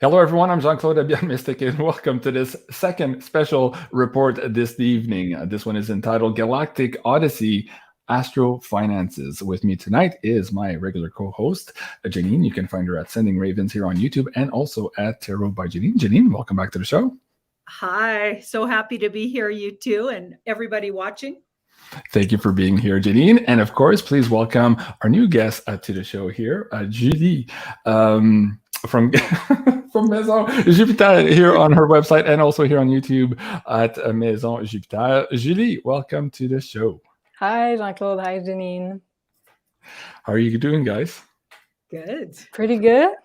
Hello, everyone. I'm Jean-Claude BeyondMystic, and welcome to this second special report this evening. This one is entitled Galactic Odyssey, Astro Finances. With me tonight is my regular co-host, Janine. You can find her at Sending Ravens here on YouTube and also at Tarot by Janine. Janine, welcome back to the show. Hi, so happy to be here, you two, and everybody watching. Thank you for being here, Janine. And of course, please welcome our new guest to the show here, Julie. From Maison Jupiter here on her website and also here on YouTube at Maison Jupiter. Julie, welcome to the show. Hi, Jean-Claude. Hi, Janine. How are you doing, guys? Good. Pretty good.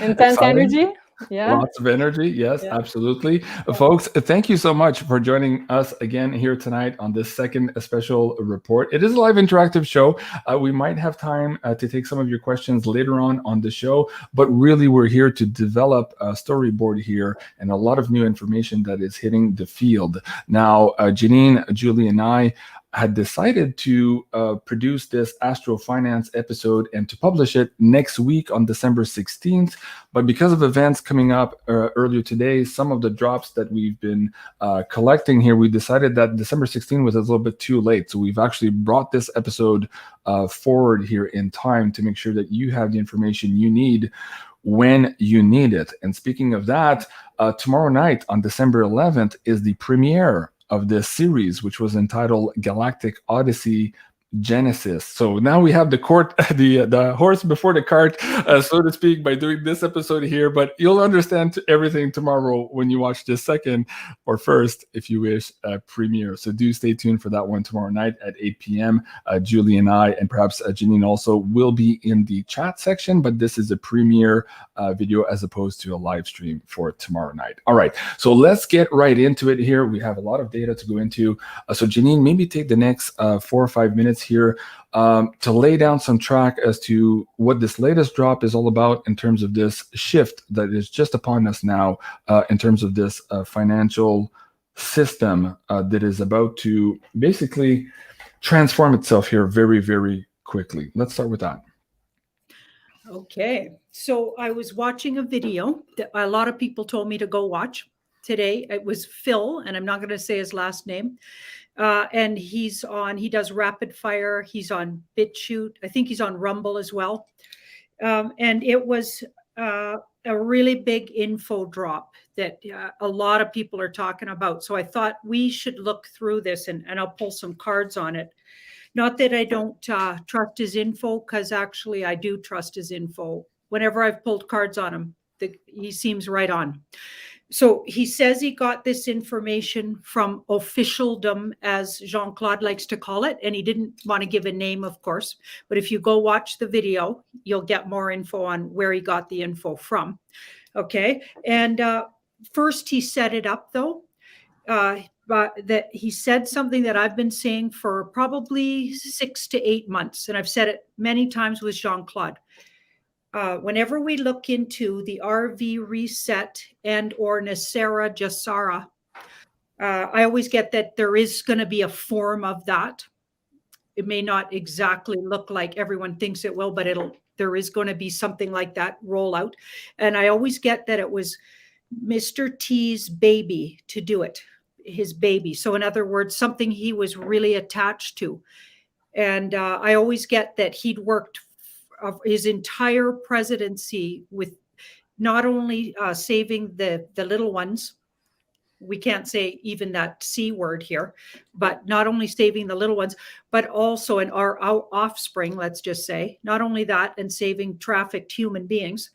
Intense energy. Yeah. Lots of energy. Yes, yeah. Absolutely. Yeah. Folks, thank you so much for joining us again here tonight on this second special report. It is a live interactive show. We might have time to take some of your questions later on the show, but really we're here to develop a storyboard here and a lot of new information that is hitting the field. Now, Janine, Julie, and I had decided to produce this Astro Finance episode and to publish it next week on December 16th. But because of events coming up earlier today, some of the drops that we've been collecting here, we decided that December 16th was a little bit too late. So we've actually brought this episode forward here in time to make sure that you have the information you need when you need it. And speaking of that, tomorrow night on December 11th is the premiere of this series, which was entitled Galactic Odyssey Genesis. So now we have the horse before the cart, so to speak, by doing this episode here. But you'll understand everything tomorrow when you watch this second or first, if you wish, premiere. So do stay tuned for that one tomorrow night at 8 p.m. Julie and I, and perhaps Janine also, will be in the chat section. But this is a premiere video as opposed to a live stream for tomorrow night. All right, so let's get right into it here. We have a lot of data to go into. So Janine, maybe take the next 4 or 5 minutes here to lay down some track as to what this latest drop is all about in terms of this shift that is just upon us now, in terms of this financial system that is about to basically transform itself here very, very quickly. Let's start with that. Okay, so I was watching a video that a lot of people told me to go watch today. It was Phil, and I'm not going to say his last name. And he does rapid fire. He's on BitChute. I think he's on Rumble as well. And it was a really big info drop that a lot of people are talking about. So I thought we should look through this and I'll pull some cards on it. Not that I don't trust his info, because actually I do trust his info. Whenever I've pulled cards on him, he seems right on. So he says he got this information from officialdom, as Jean-Claude likes to call it. And he didn't want to give a name, of course. But if you go watch the video, you'll get more info on where he got the info from. Okay. And first he set it up, though. But that he said something that I've been saying for probably 6 to 8 months. And I've said it many times with Jean-Claude. Whenever we look into the RV reset and or Nasara Jasara, I always get that there is going to be a form of that. It may not exactly look like everyone thinks it will, but there is going to be something like that roll out. And I always get that it was Mr. T's baby to do it, his baby. So in other words, something he was really attached to. And I always get that he'd worked of his entire presidency with not only saving the little ones, we can't say even that C word here, but not only saving the little ones, but also in our offspring, let's just say, not only that and saving trafficked human beings,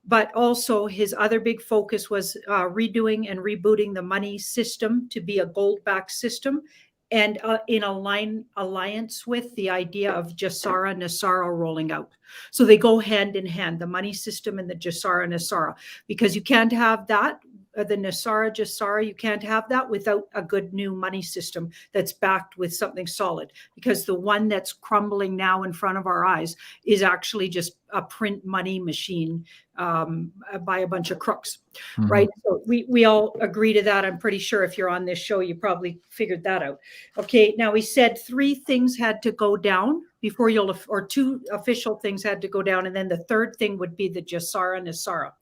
but also his other big focus was redoing and rebooting the money system to be a gold-backed system, and in alliance with the idea of Jasara Nasara rolling out. So they go hand in hand, the money system and the Jasara Nasara, because you can't have that, the Nasara Jasara, you can't have that without a good new money system that's backed with something solid, because the one that's crumbling now in front of our eyes is actually just a print money machine by a bunch of crooks, Mhm. right? So we all agree to that. I'm pretty sure if you're on this show, you probably figured that out. Okay, now he said 3 things had to go down before or 2 official things had to go down, and then the third thing would be the Jasara Nisara.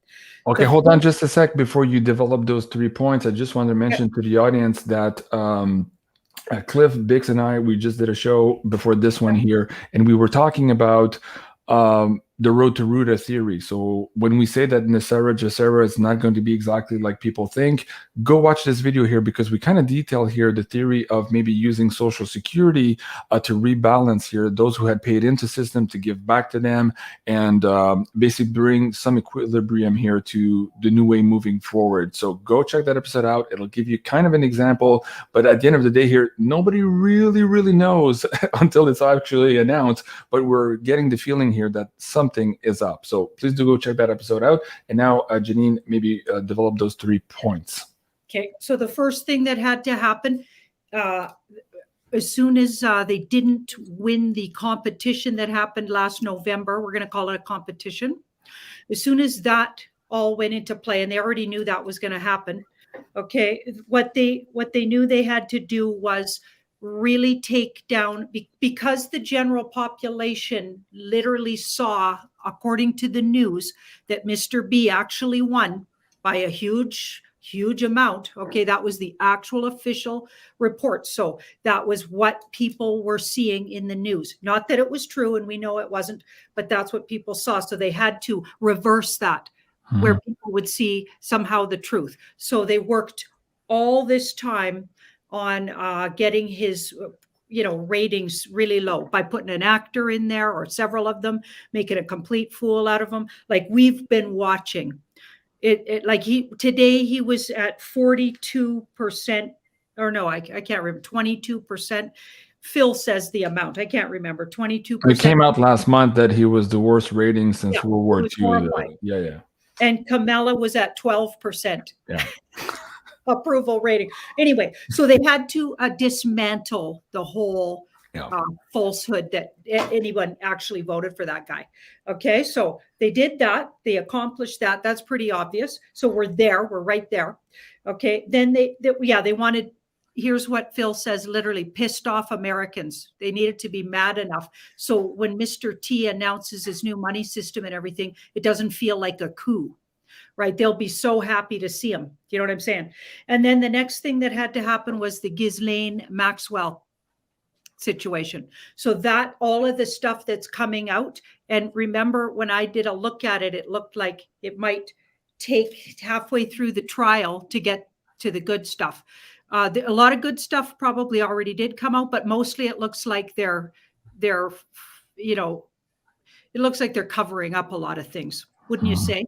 Okay, hold on just a sec before you develop those 3 points. I just want to mention to the audience that Cliff, Bix, and I, we just did a show before this one here, and we were talking about the road to Ruta theory. So when we say that Nisara Jasara is not going to be exactly like people think, go watch this video here, because we kind of detail here the theory of maybe using Social Security to rebalance here those who had paid into system to give back to them, and basically bring some equilibrium here to the new way moving forward. So go check that episode out. It'll give you kind of an example, but at the end of the day here, nobody really knows until it's actually announced, but we're getting the feeling here that something is up. So please do go check that episode out. And now, Janine, maybe develop those 3 points. Okay, so the first thing that had to happen, as soon as they didn't win the competition that happened last November, we're going to call it a competition. As soon as that all went into play, and they already knew that was going to happen, okay, what they knew they had to do was really take down, because the general population literally saw, according to the news, that Mr. B actually won by a huge amount. Okay, that was the actual official report. So that was what people were seeing in the news. Not that it was true, and we know it wasn't, but that's what people saw. So they had to reverse that, where people would see somehow the truth. So they worked all this time on getting his ratings really low by putting an actor in there, or several of them, making a complete fool out of them. Like, we've been watching it like today he was at 42%, or no, I can't remember, 22%. Phil says the amount, I can't remember, 22%. It came out last month that he was the worst rating since World War II. Yeah. And Kamala was at 12%. Yeah. Approval rating. Anyway, so they had to dismantle the whole falsehood that anyone actually voted for that guy. Okay, so they did that. They accomplished that. That's pretty obvious. So we're there. We're right there. Okay, then they wanted, here's what Phil says, literally pissed off Americans. They needed to be mad enough. So when Mr. T announces his new money system and everything, it doesn't feel like a coup. Right? They'll be so happy to see him. You know what I'm saying? And then the next thing that had to happen was the Ghislaine Maxwell situation. So that all of the stuff that's coming out, and remember when I did a look at it, it looked like it might take halfway through the trial to get to the good stuff. A lot of good stuff probably already did come out, but mostly it looks like they're it looks like they're covering up a lot of things, wouldn't you say?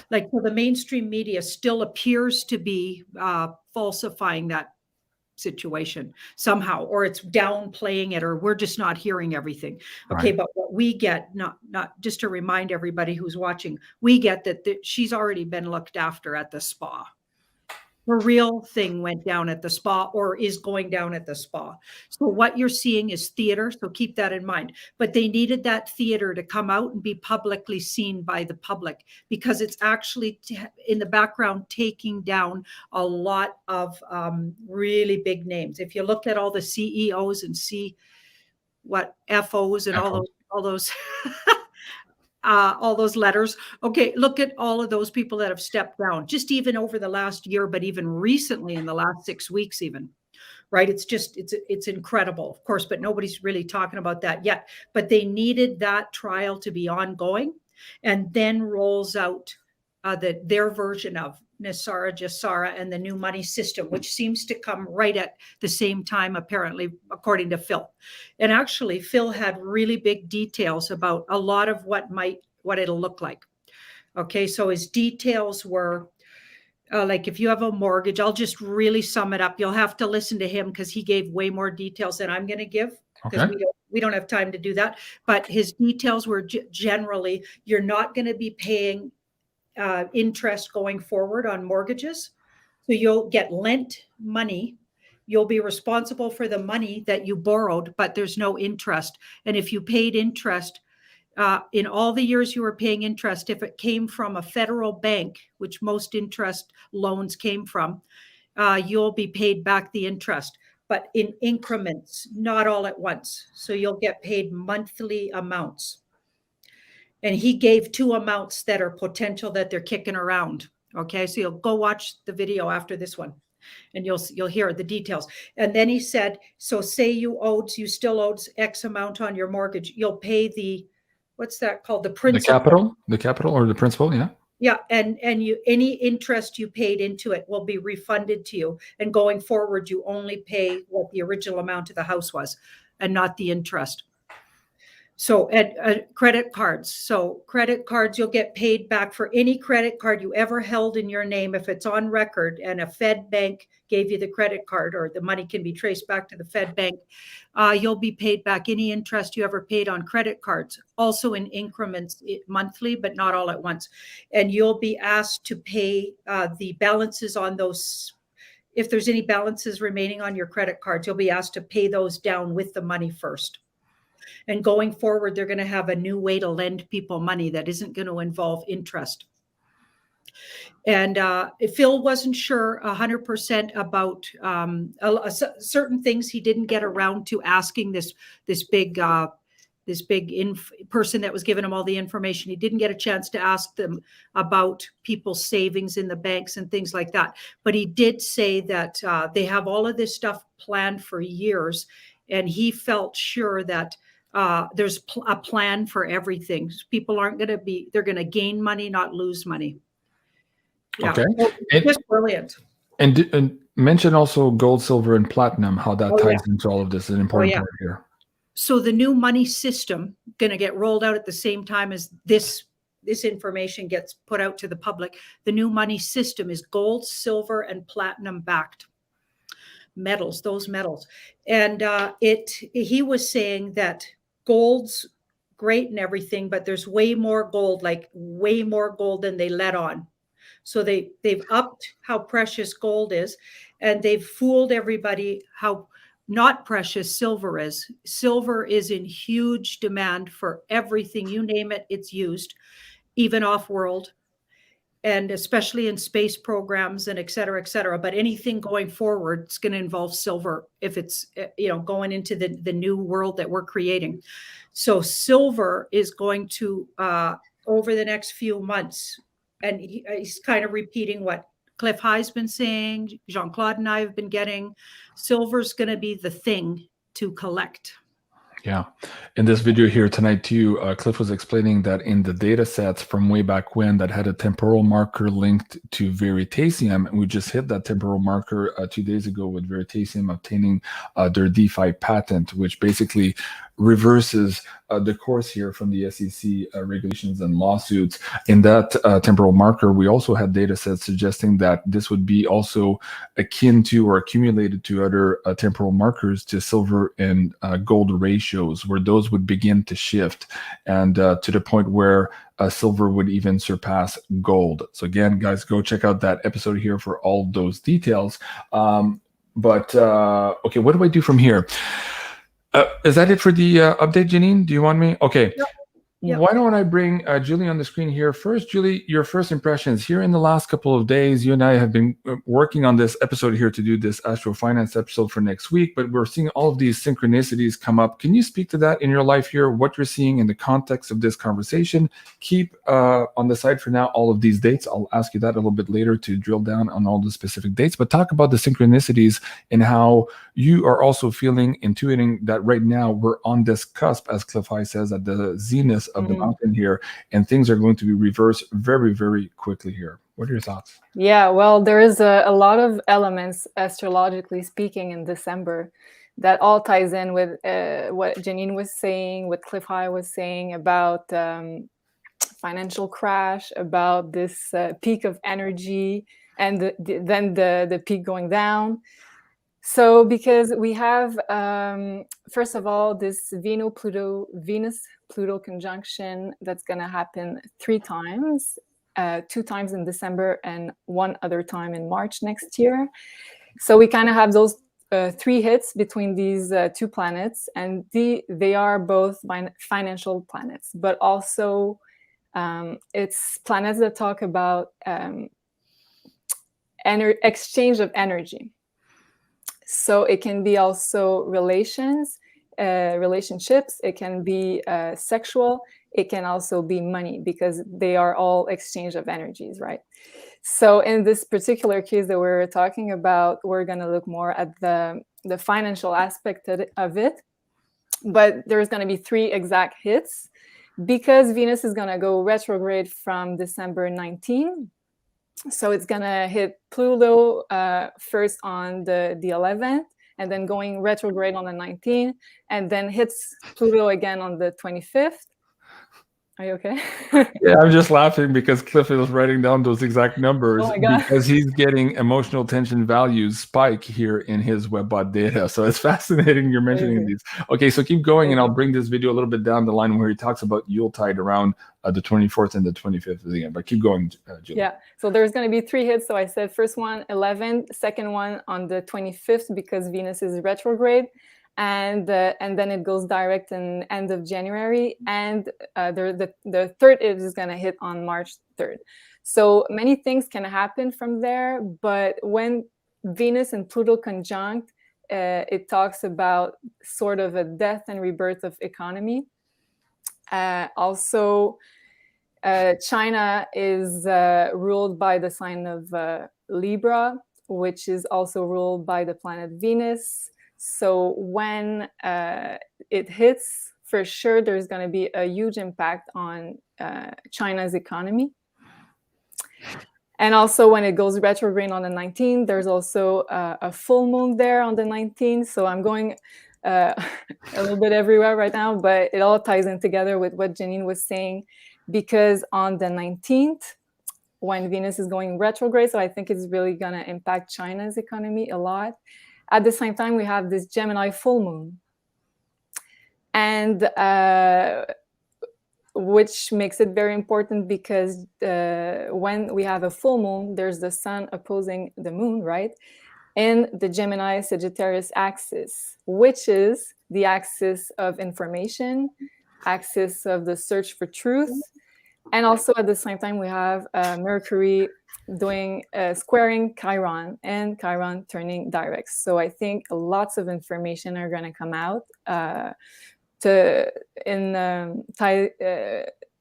Like, so the mainstream media still appears to be falsifying that situation somehow, or it's downplaying it, or we're just not hearing everything. Okay, right. But what we get, not just to remind everybody who's watching, we get that she's already been looked after at the spa. Her real thing went down at the spa, or is going down at the spa. So what you're seeing is theater. So keep that in mind. But they needed that theater to come out and be publicly seen by the public, because it's actually in the background taking down a lot of really big names. If you look at all the CEOs and see what FOs and all those all those letters. Okay, look at all of those people that have stepped down, just even over the last year, but even recently in the last 6 weeks even, right? It's incredible, of course, but nobody's really talking about that yet. But they needed that trial to be ongoing, and then rolls out their version of Nisara Jasara and the new money system, which seems to come right at the same time, apparently, according to Phil. And actually, Phil had really big details about a lot of what it'll look like. Okay, so his details were like, if you have a mortgage, I'll just really sum it up. You'll have to listen to him, because he gave way more details than I'm going to give, because we don't have time to do that. But his details were generally, you're not going to be paying interest going forward on mortgages. So you'll get lent money. You'll be responsible for the money that you borrowed, but there's no interest. And if you paid interest, in all the years you were paying interest, if it came from a federal bank, which most interest loans came from, you'll be paid back the interest, but in increments, not all at once. So you'll get paid monthly amounts. And he gave 2 amounts that are potential that they're kicking around. Okay, so you'll go watch the video after this one, and you'll hear the details. And then he said, so say you still owed X amount on your mortgage, you'll pay the, what's that called? The principal. The capital or the principal, yeah. Yeah, and any interest you paid into it will be refunded to you. And going forward, you only pay what the original amount of the house was, and not the interest. So credit cards. So credit cards, you'll get paid back for any credit card you ever held in your name. If it's on record and a Fed bank gave you the credit card, or the money can be traced back to the Fed bank, you'll be paid back any interest you ever paid on credit cards, also in increments monthly, but not all at once. And you'll be asked to pay the balances on those. If there's any balances remaining on your credit cards, you'll be asked to pay those down with the money first. And going forward, they're going to have a new way to lend people money that isn't going to involve interest. And Phil wasn't sure 100% about certain things. He didn't get around to asking this big person that was giving him all the information. He didn't get a chance to ask them about people's savings in the banks and things like that. But he did say that they have all of this stuff planned for years. And he felt sure that there's a plan for everything. People aren't going to they're going to gain money, not lose money. Yeah. Okay. Just brilliant. And mention also gold, silver, and platinum, how that ties into all of this is an important part here. So the new money system going to get rolled out at the same time as this information gets put out to the public. The new money system is gold, silver, and platinum backed metals, those metals. And he was saying that gold's great and everything, but there's way more gold than they let on. So they've upped how precious gold is, and they've fooled everybody how not precious silver is. Silver is in huge demand for everything. You name it, it's used, even off-world, and especially in space programs and et cetera, et cetera. But anything going forward, it's going to involve silver if it's going into the new world that we're creating. So silver is going to, over the next few months, and he's kind of repeating what Cliff High's been saying, Jean-Claude and I have been getting, silver's going to be the thing to collect. Yeah. In this video here tonight too, Cliff was explaining that in the data sets from way back when that had a temporal marker linked to Veritasium, and we just hit that temporal marker 2 days ago with Veritasium obtaining their DeFi patent, which basically reverses the course here from the SEC regulations and lawsuits. In that temporal marker, we also had data sets suggesting that this would be also akin to or accumulated to other temporal markers to silver and gold ratios, where those would begin to shift, and to the point where silver would even surpass gold. So again, guys, go check out that episode here for all those details. Okay, what do I do from here? Is that it for the update, Janine? Do you want me? Okay. Yep. Why don't I bring Julie on the screen here first? Julie, your first impressions here in the last couple of days. You and I have been working on this episode here to do this Astro Finance episode for next week, but we're seeing all of these synchronicities come up. Can you speak to that in your life here, what you're seeing in the context of this conversation? Keep on the side for now all of these dates. I'll ask you that a little bit later to drill down on all the specific dates, but talk about the synchronicities and how you are also feeling, intuiting that right now we're on this cusp, as Cliff High says, at the zenith of the mountain here, and things are going to be reversed very, very quickly here. What are your thoughts? Yeah, well, there is a lot of elements, astrologically speaking, in December that all ties in with what Janine was saying, what Cliff High was saying about financial crash, about this peak of energy, and then the peak going down. So because we have, first of all, this Venus-Pluto conjunction that's going to happen 3 times, 2 times in December and 1 other time in March next year. So we kind of have those three hits between these two planets, and they are both financial planets, but also it's planets that talk about exchange of energy. So it can be also relationships, it can be sexual, it can also be money, because they are all exchange of energies, right? So in this particular case that we're talking about, we're going to look more at the financial aspect of it. But there's going to be 3 exact hits, because Venus is going to go retrograde from December 19. So it's going to hit Pluto first on the 11th, and then going retrograde on the 19th, and then hits Pluto again on the 25th. Are you okay? Yeah, I'm just laughing because Cliff is writing down those exact numbers because he's getting emotional tension values spike here in his WebBot data. So it's fascinating you're mentioning these. Okay, so keep going, and I'll bring this video a little bit down the line where he talks about Yuletide around the 24th and the 25th of the end. But keep going, Julie. Yeah, so there's going to be 3 hits. So I said first one, 11, second one on the 25th because Venus is retrograde. And then it goes direct in end of January, and the third is going to hit on March 3rd. So many things can happen from there, but when Venus and Pluto conjunct, it talks about sort of a death and rebirth of economy. Also, China is ruled by the sign of Libra, which is also ruled by the planet Venus. So when it hits, for sure, there's going to be a huge impact on China's economy. And also when it goes retrograde on the 19th, there's also a full moon there on the 19th. So I'm going a little bit everywhere right now, but it all ties in together with what Janine was saying, because on the 19th, when Venus is going retrograde, so I think it's really going to impact China's economy a lot. At the same time, we have this Gemini full moon, and which makes it very important because when we have a full moon, there's the sun opposing the moon, right? And the Gemini Sagittarius axis, which is the axis of information, axis of the search for truth. And also at the same time, we have Mercury doing squaring Chiron, and Chiron turning direct. So I think lots of information are going to come out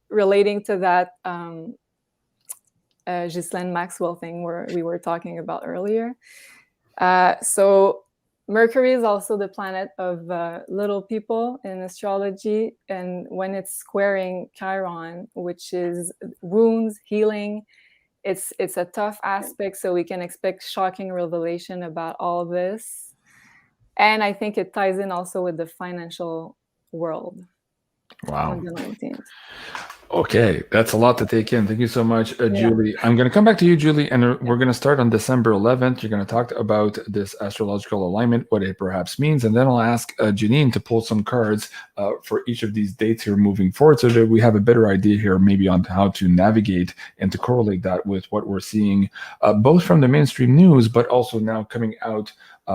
relating to that Ghislaine Maxwell thing where we were talking about earlier. So Mercury is also the planet of little people in astrology, and when it's squaring Chiron, which is wounds, healing, it's a tough aspect, so we can expect shocking revelation about all of this. And I think it ties in also with the financial world. Wow. On the 19th. Okay, that's a lot to take in. Thank you so much, Julie. I'm going to come back to you, Julie, and we're going to start on December 11th. You're going to talk about this astrological alignment, what it perhaps means, and then I'll ask Janine to pull some cards for each of these dates here moving forward so that we have a better idea here maybe on how to navigate and to correlate that with what we're seeing, both from the mainstream news, but also now coming out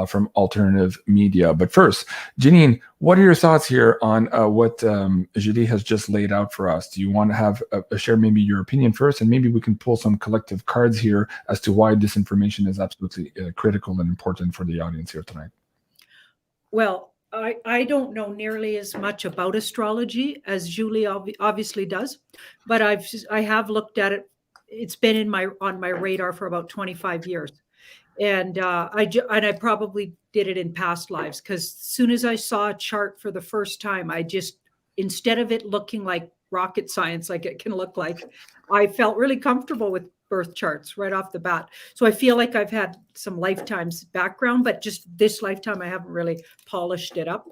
from alternative media. But first, Janine, what are your thoughts here on what Julie has just laid out for us? Do you want to have share maybe your opinion first, and maybe we can pull some collective cards here as to why this information is absolutely critical and important for the audience here tonight? Well, I don't know nearly as much about astrology as Julie obviously does, but I have looked at it. It's been on my radar for about 25 years. And I probably did it in past lives, because as soon as I saw a chart for the first time, I just, instead of it looking like rocket science like it can look like, I felt really comfortable with birth charts right off the bat. So I feel like I've had some lifetimes background, but just this lifetime I haven't really polished it up.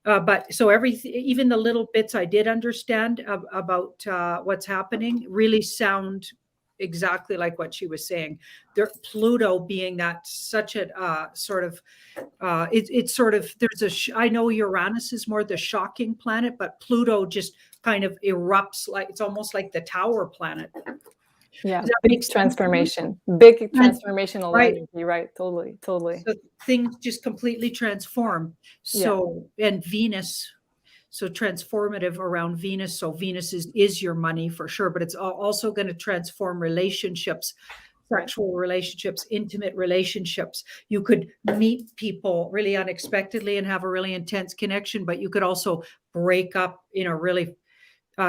But so even the little bits I did understand about what's happening really sound exactly like what she was saying. Pluto being that such a sort of it's sort of, I know Uranus is more the shocking planet, but Pluto just kind of erupts, like it's almost like the tower planet. Yeah, Does that big make sense? transformation, big transformational Right. energy, right? Totally. So things just completely transform. So, and Venus, so transformative around Venus. So Venus is your money for sure, but it's also going to transform relationships, sexual relationships, intimate relationships. You could meet people really unexpectedly and have a really intense connection, but you could also break up in a really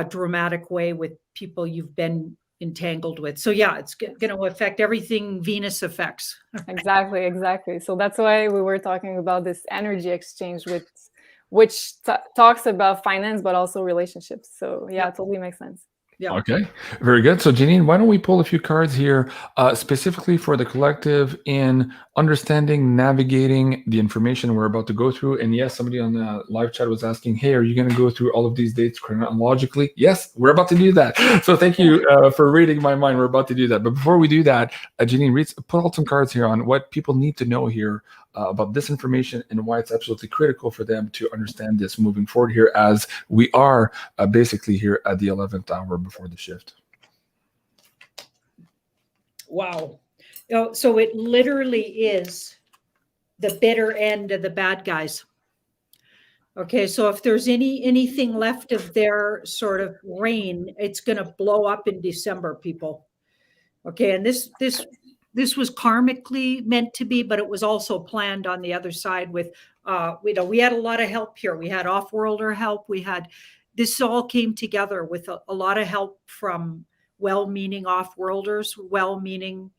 dramatic way with people you've been entangled with. So yeah, it's going to affect everything Venus affects. Exactly. So that's why we were talking about this energy exchange, which talks about finance, but also relationships. So yeah, it totally makes sense. Yeah. Okay, very good. So Janine, why don't we pull a few cards here specifically for the collective in understanding, navigating the information we're about to go through. And yes, somebody on the live chat was asking, hey, are you going to go through all of these dates chronologically? Yes, we're about to do that. So thank you for reading my mind. We're about to do that. But before we do that, Janine, put out some cards here on what people need to know here about this information and why it's absolutely critical for them to understand this moving forward here, as we are basically here at the 11th hour before the shift. Wow. So it literally is the bitter end of the bad guys. Okay, so if there's anything left of their sort of reign, it's going to blow up in December, people. Okay, and this was karmically meant to be, but it was also planned on the other side with, we had a lot of help here. We had off-worlder help. This all came together with a lot of help from well-meaning off-worlders, well-meaning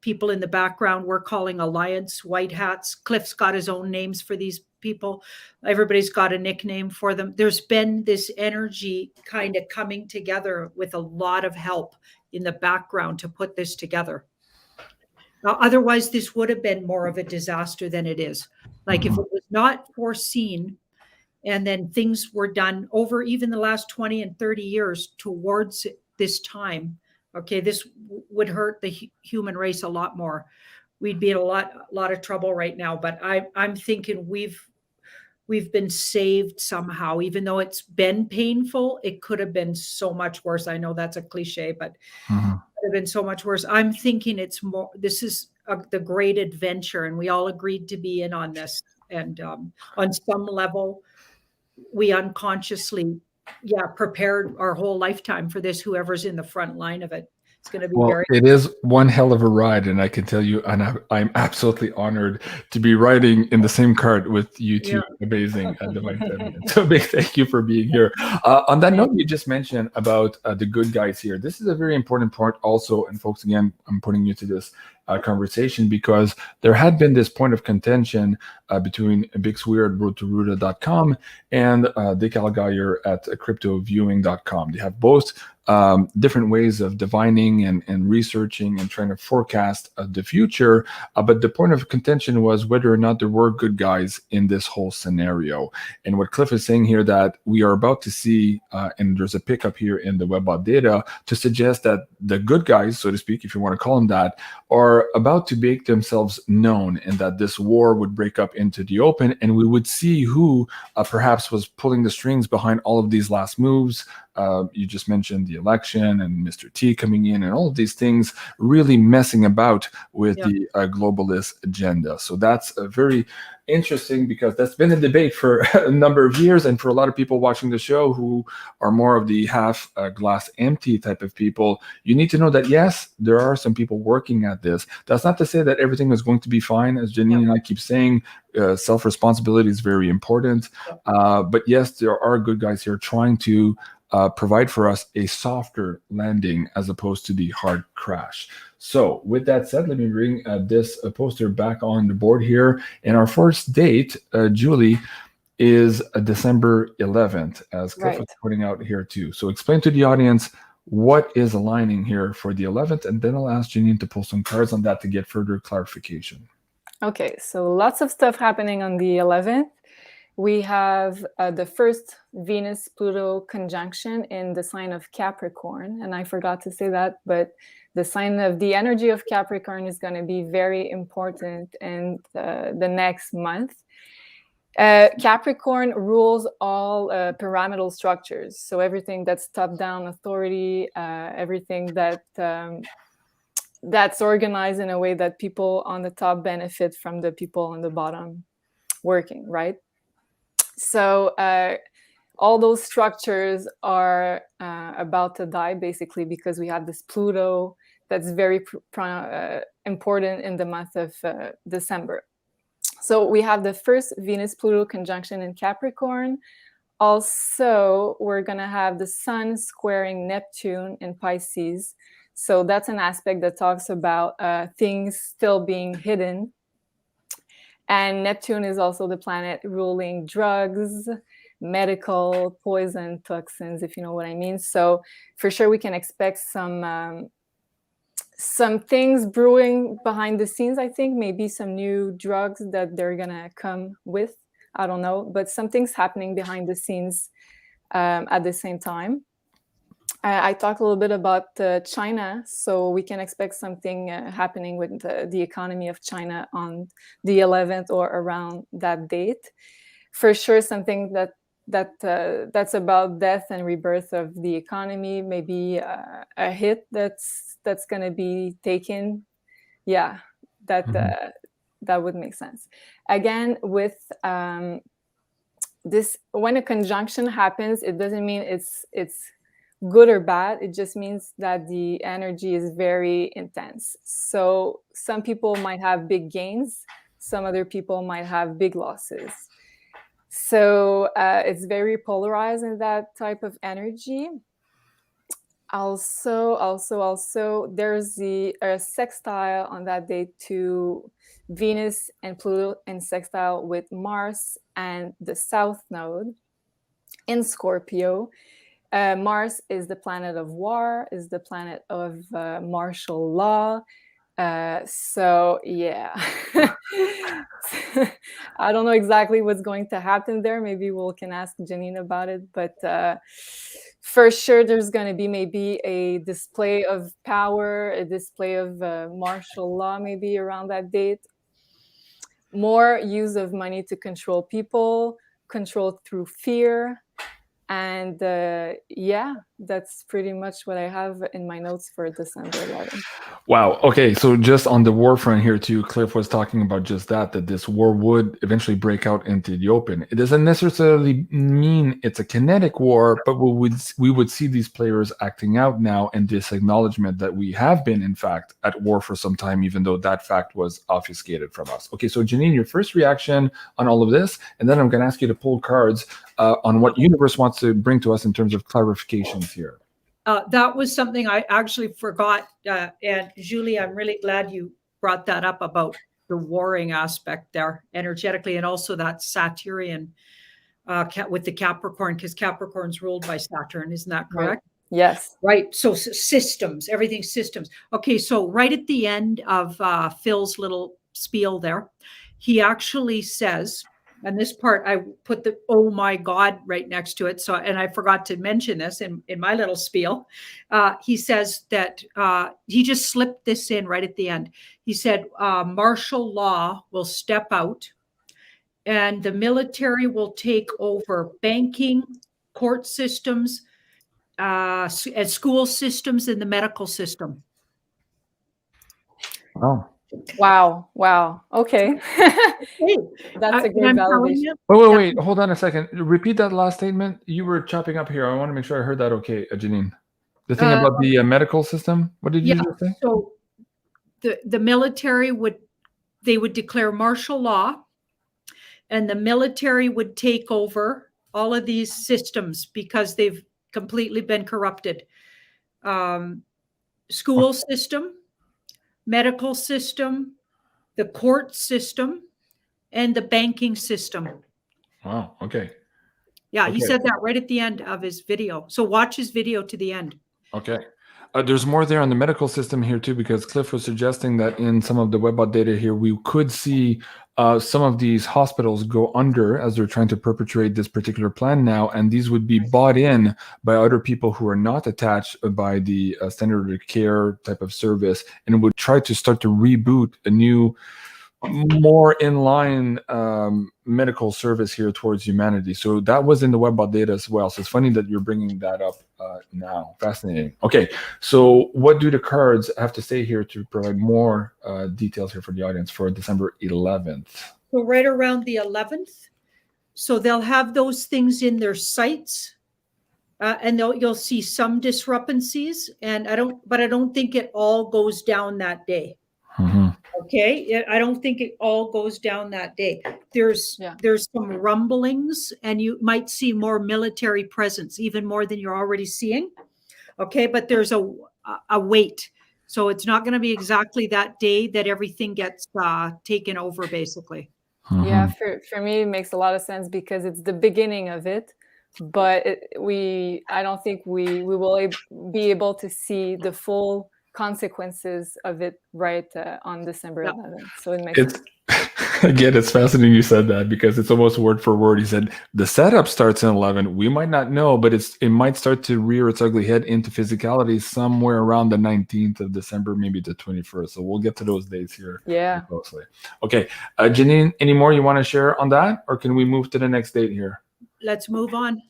people in the background. We're calling Alliance White Hats. Cliff's got his own names for these people. Everybody's got a nickname for them. There's been this energy kind of coming together with a lot of help in the background to put this together. Now, otherwise, this would have been more of a disaster than it is. Like if it was not foreseen, and then things were done over even the last 20 and 30 years towards this time, okay, this would hurt the human race a lot more. We'd be in a lot of trouble right now. But I'm thinking we've been saved somehow. Even though it's been painful, it could have been so much worse. I know that's a cliche, but it could have been so much worse. I'm thinking it's more, this is the great adventure, and we all agreed to be in on this. And on some level, we unconsciously, prepared our whole lifetime for this, whoever's in the front line of it. It's going to be it is one hell of a ride, and I can tell you, and I'm absolutely honored to be riding in the same cart with you two amazing Divine Feminine. So big thank you for being here. On that note, you just mentioned about the good guys here. This is a very important part also, and folks, again, I'm putting you to this conversation because there had been this point of contention between Big Swear at roadtoruda.com and Decal Geyer at cryptoviewing.com. They have both different ways of divining and researching and trying to forecast the future. But the point of contention was whether or not there were good guys in this whole scenario. And what Cliff is saying here, that we are about to see, and there's a pickup here in the WebBot data to suggest that the good guys, so to speak, if you want to call them that, are about to make themselves known, and that this war would break up into the open, and we would see who perhaps was pulling the strings behind all of these last moves. You just mentioned the election and Mr. T coming in and all of these things really messing about with the globalist agenda. So that's very interesting, because that's been a debate for a number of years, and for a lot of people watching the show who are more of the half glass empty type of people, you need to know that yes, there are some people working at this. That's not to say that everything is going to be fine. As Janine and I keep saying, self-responsibility is very important. But yes, there are good guys here trying to provide for us a softer landing as opposed to the hard crash. So with that said, let me bring this poster back on the board here. And our first date, Julie, is December 11th, as Cliff was pointing out here too. So explain to the audience what is aligning here for the 11th, and then I'll ask Janine to pull some cards on that to get further clarification. Okay, so lots of stuff happening on the 11th. We have the first Venus-Pluto conjunction in the sign of Capricorn. And I forgot to say that, but the sign of the energy of Capricorn is going to be very important in the next month. Capricorn rules all pyramidal structures. So everything that's top-down authority, everything that that's organized in a way that people on the top benefit from the people on the bottom working, right? So all those structures are about to die, basically, because we have this Pluto that's very important in the month of December. So we have the first Venus-Pluto conjunction in Capricorn. Also, we're going to have the Sun squaring Neptune in Pisces. So that's an aspect that talks about things still being hidden. And Neptune is also the planet ruling drugs, medical, poison, toxins, if you know what I mean. So for sure, we can expect some things brewing behind the scenes. I think maybe some new drugs that they're gonna come with. I don't know, but something's happening behind the scenes at the same time. I talked a little bit about China, so we can expect something happening with the economy of China on the 11th or around that date. For sure, something that's about death and rebirth of the economy, maybe a hit that's going to be taken. Yeah, that would make sense. Again, with this, when a conjunction happens, it doesn't mean it's good or bad. It just means that the energy is very intense. So some people might have big gains, some other people might have big losses. So it's very polarized in that type of energy. Also, there's the sextile on that day to Venus and Pluto in sextile with Mars and the South Node in Scorpio. Mars is the planet of war, is the planet of martial law. So yeah, I don't know exactly what's going to happen there. Maybe we can ask Janine about it, but for sure there's going to be maybe a display of power, a display of martial law maybe around that date. More use of money to control people, control through fear. And yeah, that's pretty much what I have in my notes for December 11th. Wow. Okay. So just on the war front here too, Cliff was talking about just that this war would eventually break out into the open. It doesn't necessarily mean it's a kinetic war, but we would see these players acting out now, and this acknowledgement that we have been, in fact, at war for some time, even though that fact was obfuscated from us. Okay. So Janine, your first reaction on all of this, and then I'm going to ask you to pull cards on what universe wants to bring to us in terms of clarifications here. That was something I actually forgot. And Julie, I'm really glad you brought that up about the warring aspect there energetically, and also that Saturnian with the Capricorn, because Capricorn's ruled by Saturn. Isn't that correct? Right. Yes. Right. So systems, everything systems. Okay. So right at the end of Phil's little spiel there, he actually says, and this part, I put the "oh my God" right next to it. So, and I forgot to mention this in my little spiel. He says that he just slipped this in right at the end. He said, martial law will step out and the military will take over banking, court systems, and school systems, and the medical system. Oh. Wow. Okay. That's a great validation. Wait. Hold on a second. Repeat that last statement. You were chopping up here. I want to make sure I heard that okay, Janine. The thing about the medical system. What did you just say? So the military would declare martial law, and the military would take over all of these systems because they've completely been corrupted. School system, medical system, the court system, and the banking system. Wow. Okay. Yeah, he said that right at the end of his video. So watch his video to the end. Okay. There's more there on the medical system here too, because Cliff was suggesting that in some of the webbot data here, we could see some of these hospitals go under as they're trying to perpetuate this particular plan now, and these would be bought in by other people who are not attached by the standard of care type of service, and would try to start to reboot a new more in line medical service here towards humanity. So that was in the Webbot data as well. So it's funny that you're bringing that up now. Fascinating. Okay, so what do the cards have to say here to provide more details here for the audience for December 11th? So right around the 11th. So they'll have those things in their sights. And you'll see some discrepancies, and I don't think it all goes down that day. Mm-hmm. Okay, I don't think it all goes down that day. There's some rumblings, and you might see more military presence, even more than you're already seeing. Okay, but there's a wait, so it's not going to be exactly that day that everything gets taken over, basically. Mm-hmm. Yeah, for me, it makes a lot of sense because it's the beginning of it. But I don't think we will be able to see the full consequences of it right on December 11th. So it makes sense. Again, it's fascinating you said that because it's almost word for word. He said the setup starts in 11. We might not know, but it might start to rear its ugly head into physicality somewhere around the 19th of December, maybe the 21st. So we'll get to those dates here closely. Okay, Janine, any more you want to share on that, or can we move to the next date here? Let's move on.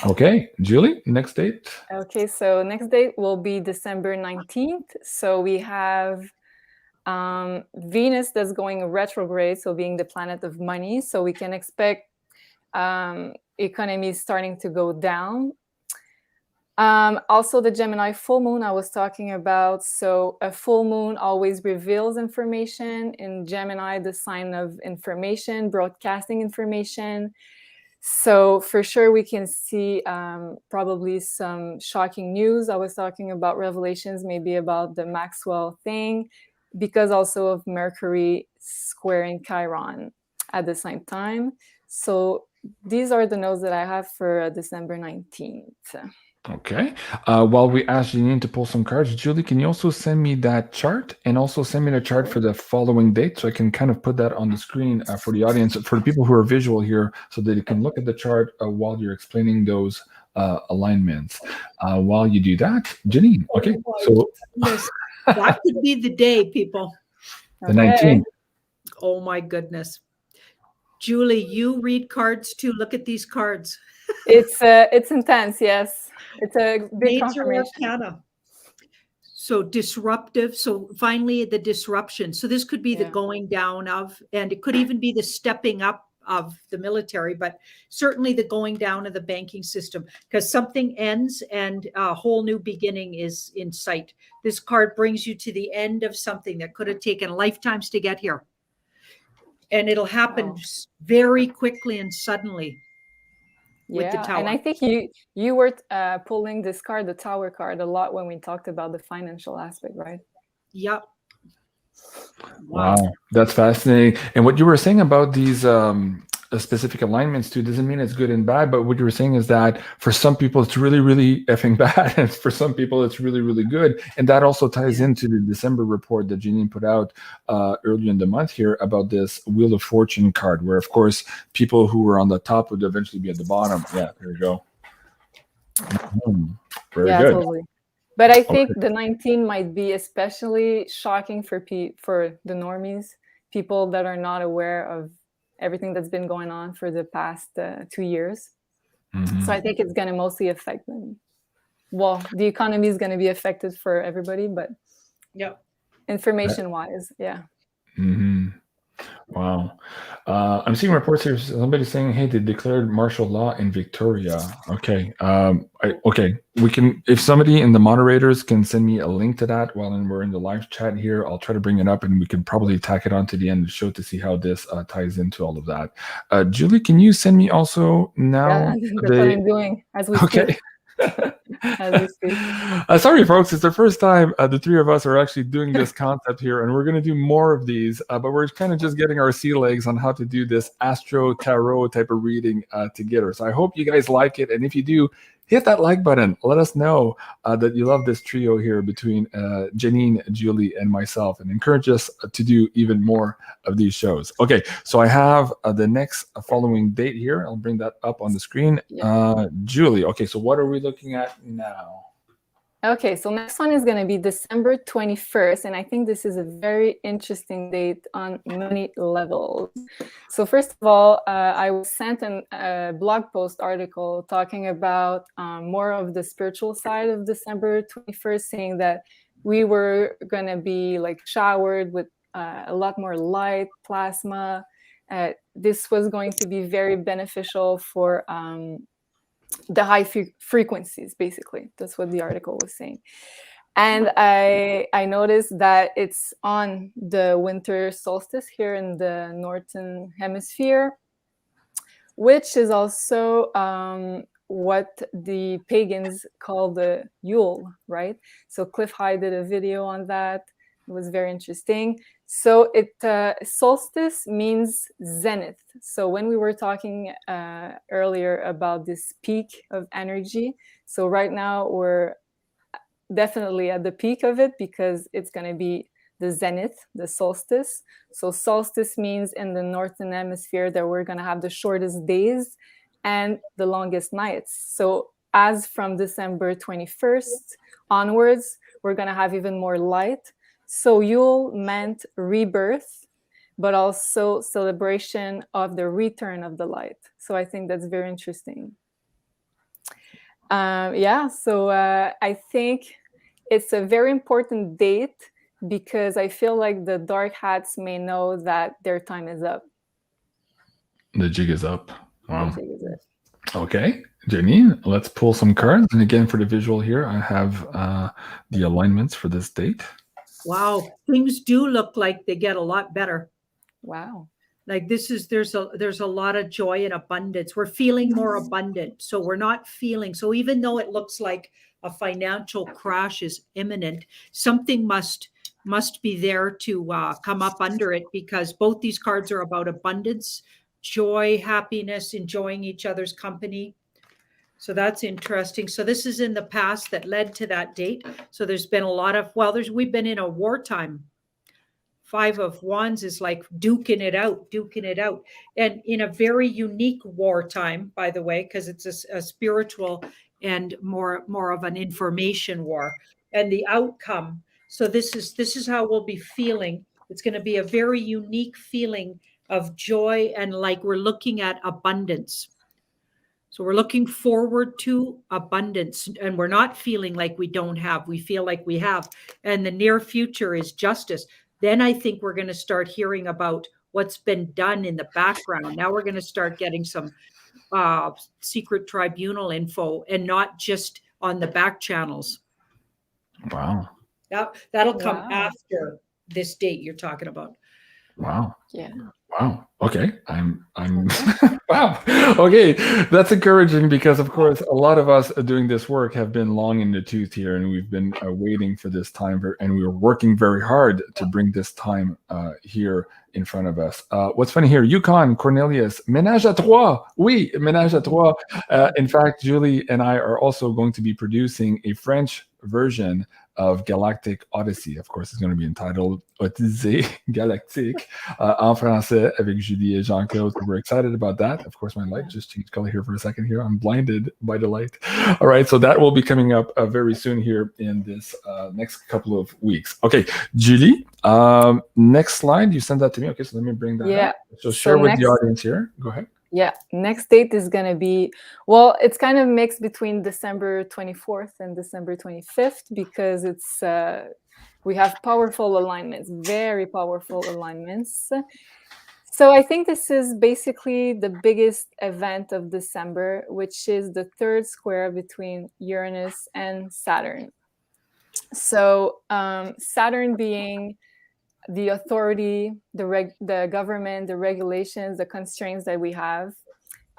Okay, Julie, next date. Okay, so next date will be December 19th. So we have Venus that's going retrograde, so being the planet of money. So we can expect economies starting to go down. Also, the Gemini full moon I was talking about. So a full moon always reveals information. In Gemini, the sign of information, broadcasting information. So for sure, we can see probably some shocking news. I was talking about revelations, maybe about the Maxwell thing, because also of Mercury squaring Chiron at the same time. So these are the notes that I have for December 19th. Okay. While we ask Janine to pull some cards, Julie, can you also send me that chart and also send me the chart for the following date so I can kind of put that on the screen for the audience, for the people who are visual here, so that they can look at the chart while you're explaining those alignments. While you do that, Janine, okay. So that could be the day, people. The 19th. Oh my goodness. Julie, you read cards too. Look at these cards. It's intense, yes. It's a big confirmation. Arcana. So disruptive. So finally, the disruption. So this could be the going down of, and it could even be the stepping up of the military, but certainly the going down of the banking system, because something ends and a whole new beginning is in sight. This card brings you to the end of something that could have taken lifetimes to get here. And it'll happen very quickly and suddenly. With the tower. And I think you were pulling this card, the Tower card, a lot when we talked about the financial aspect, right? Yep. Wow, that's fascinating. And what you were saying about these specific alignments too doesn't mean it's good and bad, but what you were saying is that for some people it's really, really effing bad, and for some people it's really, really good. And that also ties into the December report that Janine put out earlier in the month here about this Wheel of Fortune card, where of course people who were on the top would eventually be at the bottom. Yeah, there you go. Very good. Totally. But I think the 19 might be especially shocking for the normies, people that are not aware of everything that's been going on for the past 2 years. So I think it's going to mostly affect them. Well, the economy is going to be affected for everybody, but information-wise, Wow. I'm seeing reports here. Somebody saying, hey, they declared martial law in Victoria. Okay. We can, if somebody in the moderators can send me a link to that while we're in the live chat here, I'll try to bring it up and we can probably tack it on to the end of the show to see how this ties into all of that. Julie, can you send me also now? That's what I'm doing as we speak. Sorry, folks. It's the first time the three of us are actually doing this concept here, and we're going to do more of these, but we're kind of just getting our sea legs on how to do this astro tarot type of reading together. So I hope you guys like it, and if you do, hit that like button. Let us know that you love this trio here between Janine, Julie, and myself, and encourage us to do even more of these shows. Okay, so I have the next following date here. I'll bring that up on the screen. Julie, okay, so what are we looking at now? Okay, so next one is going to be December 21st, and I think this is a very interesting date on many levels. So first of all, I was sent a blog post article talking about more of the spiritual side of December 21st, saying that we were going to be like showered with a lot more light, plasma. This was going to be very beneficial for the high frequencies, basically. That's what the article was saying. And I noticed that it's on the winter solstice here in the northern hemisphere, which is also what the pagans call the Yule, right? So Cliff High did a video on that. It was very interesting. So solstice means zenith. So when we were talking earlier about this peak of energy, so right now we're definitely at the peak of it because it's going to be the zenith, the solstice. So solstice means in the northern hemisphere that we're going to have the shortest days and the longest nights. So as from December 21st onwards, we're going to have even more light. So Yule meant rebirth, but also celebration of the return of the light. So I think that's very interesting. So I think it's a very important date because I feel like the dark hats may know that their time is up. The jig is up. Wow. The jig is up. Okay, Janine, let's pull some cards. And again, for the visual here, I have the alignments for this date. Wow, things do look like they get a lot better. Wow. Like there's a lot of joy and abundance. We're feeling more abundant. So we're not feeling, so even though it looks like a financial crash is imminent, something must be there to come up under it, because both these cards are about abundance, joy, happiness, enjoying each other's company. So that's interesting. So this is in the past that led to that date. So there's been a lot of, we've been in a wartime. 5 of Wands is like duking it out. And in a very unique wartime, by the way, because it's a spiritual and more of an information war. And the outcome. So this is how we'll be feeling. It's going to be a very unique feeling of joy, and like we're looking at abundance. So we're looking forward to abundance, and we're not feeling like we don't have. We feel like we have. And the near future is justice. Then I think we're going to start hearing about what's been done in the background. Now we're going to start getting some secret tribunal info, and not just on the back channels. Wow. That'll come after this date you're talking about. Wow. Yeah. Wow. Okay. I'm wow. Okay. That's encouraging, because of course a lot of us doing this work have been long in the tooth here, and we've been waiting for this time, and we were working very hard to bring this time here in front of us. What's funny here, Yukon Cornelius, ménage à trois. Oui, ménage à trois. In fact, Julie and I are also going to be producing a French version of Galactic Odyssey. Of course, it's going to be entitled Odyssée Galactique en français avec Julie and Jean-Claude. We're excited about that. Of course, my light just changed color here for a second here. I'm blinded by the light. All right, so that will be coming up very soon here in this next couple of weeks. Okay, Julie, next slide. You sent that to me. Okay, so let me bring that up. So share with the audience here. Go ahead. Yeah, next date is going to be, well, it's kind of mixed between December 24th and December 25th, because it's we have powerful alignments, very powerful alignments. So I think this is basically the biggest event of December, which is the third square between Uranus and Saturn. So Saturn being the authority, the government, the regulations, the constraints that we have,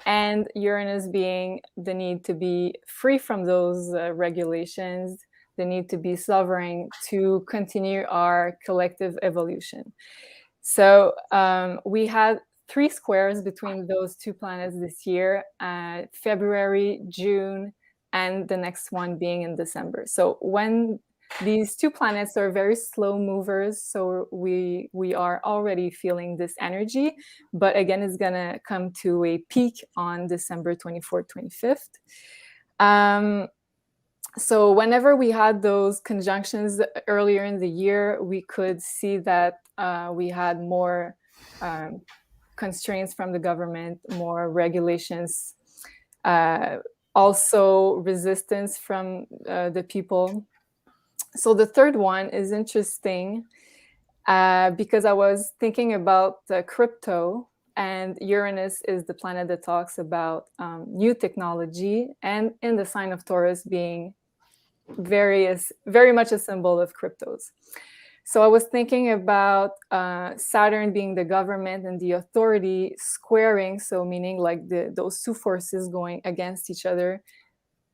and Uranus being the need to be free from those regulations, the need to be sovereign to continue our collective evolution. So we had 3 squares between those 2 planets this year, February, June, and the next one being in December. So when these 2 planets are very slow movers, so we are already feeling this energy, but again, it's gonna come to a peak on December 24th, 25th. So whenever we had those conjunctions earlier in the year, we could see that we had more constraints from the government, more regulations, also resistance from the people. So the third one is interesting because I was thinking about crypto, and Uranus is the planet that talks about new technology, and in the sign of Taurus being very much a symbol of cryptos. So I was thinking about Saturn being the government and the authority squaring, so meaning like those two forces going against each other.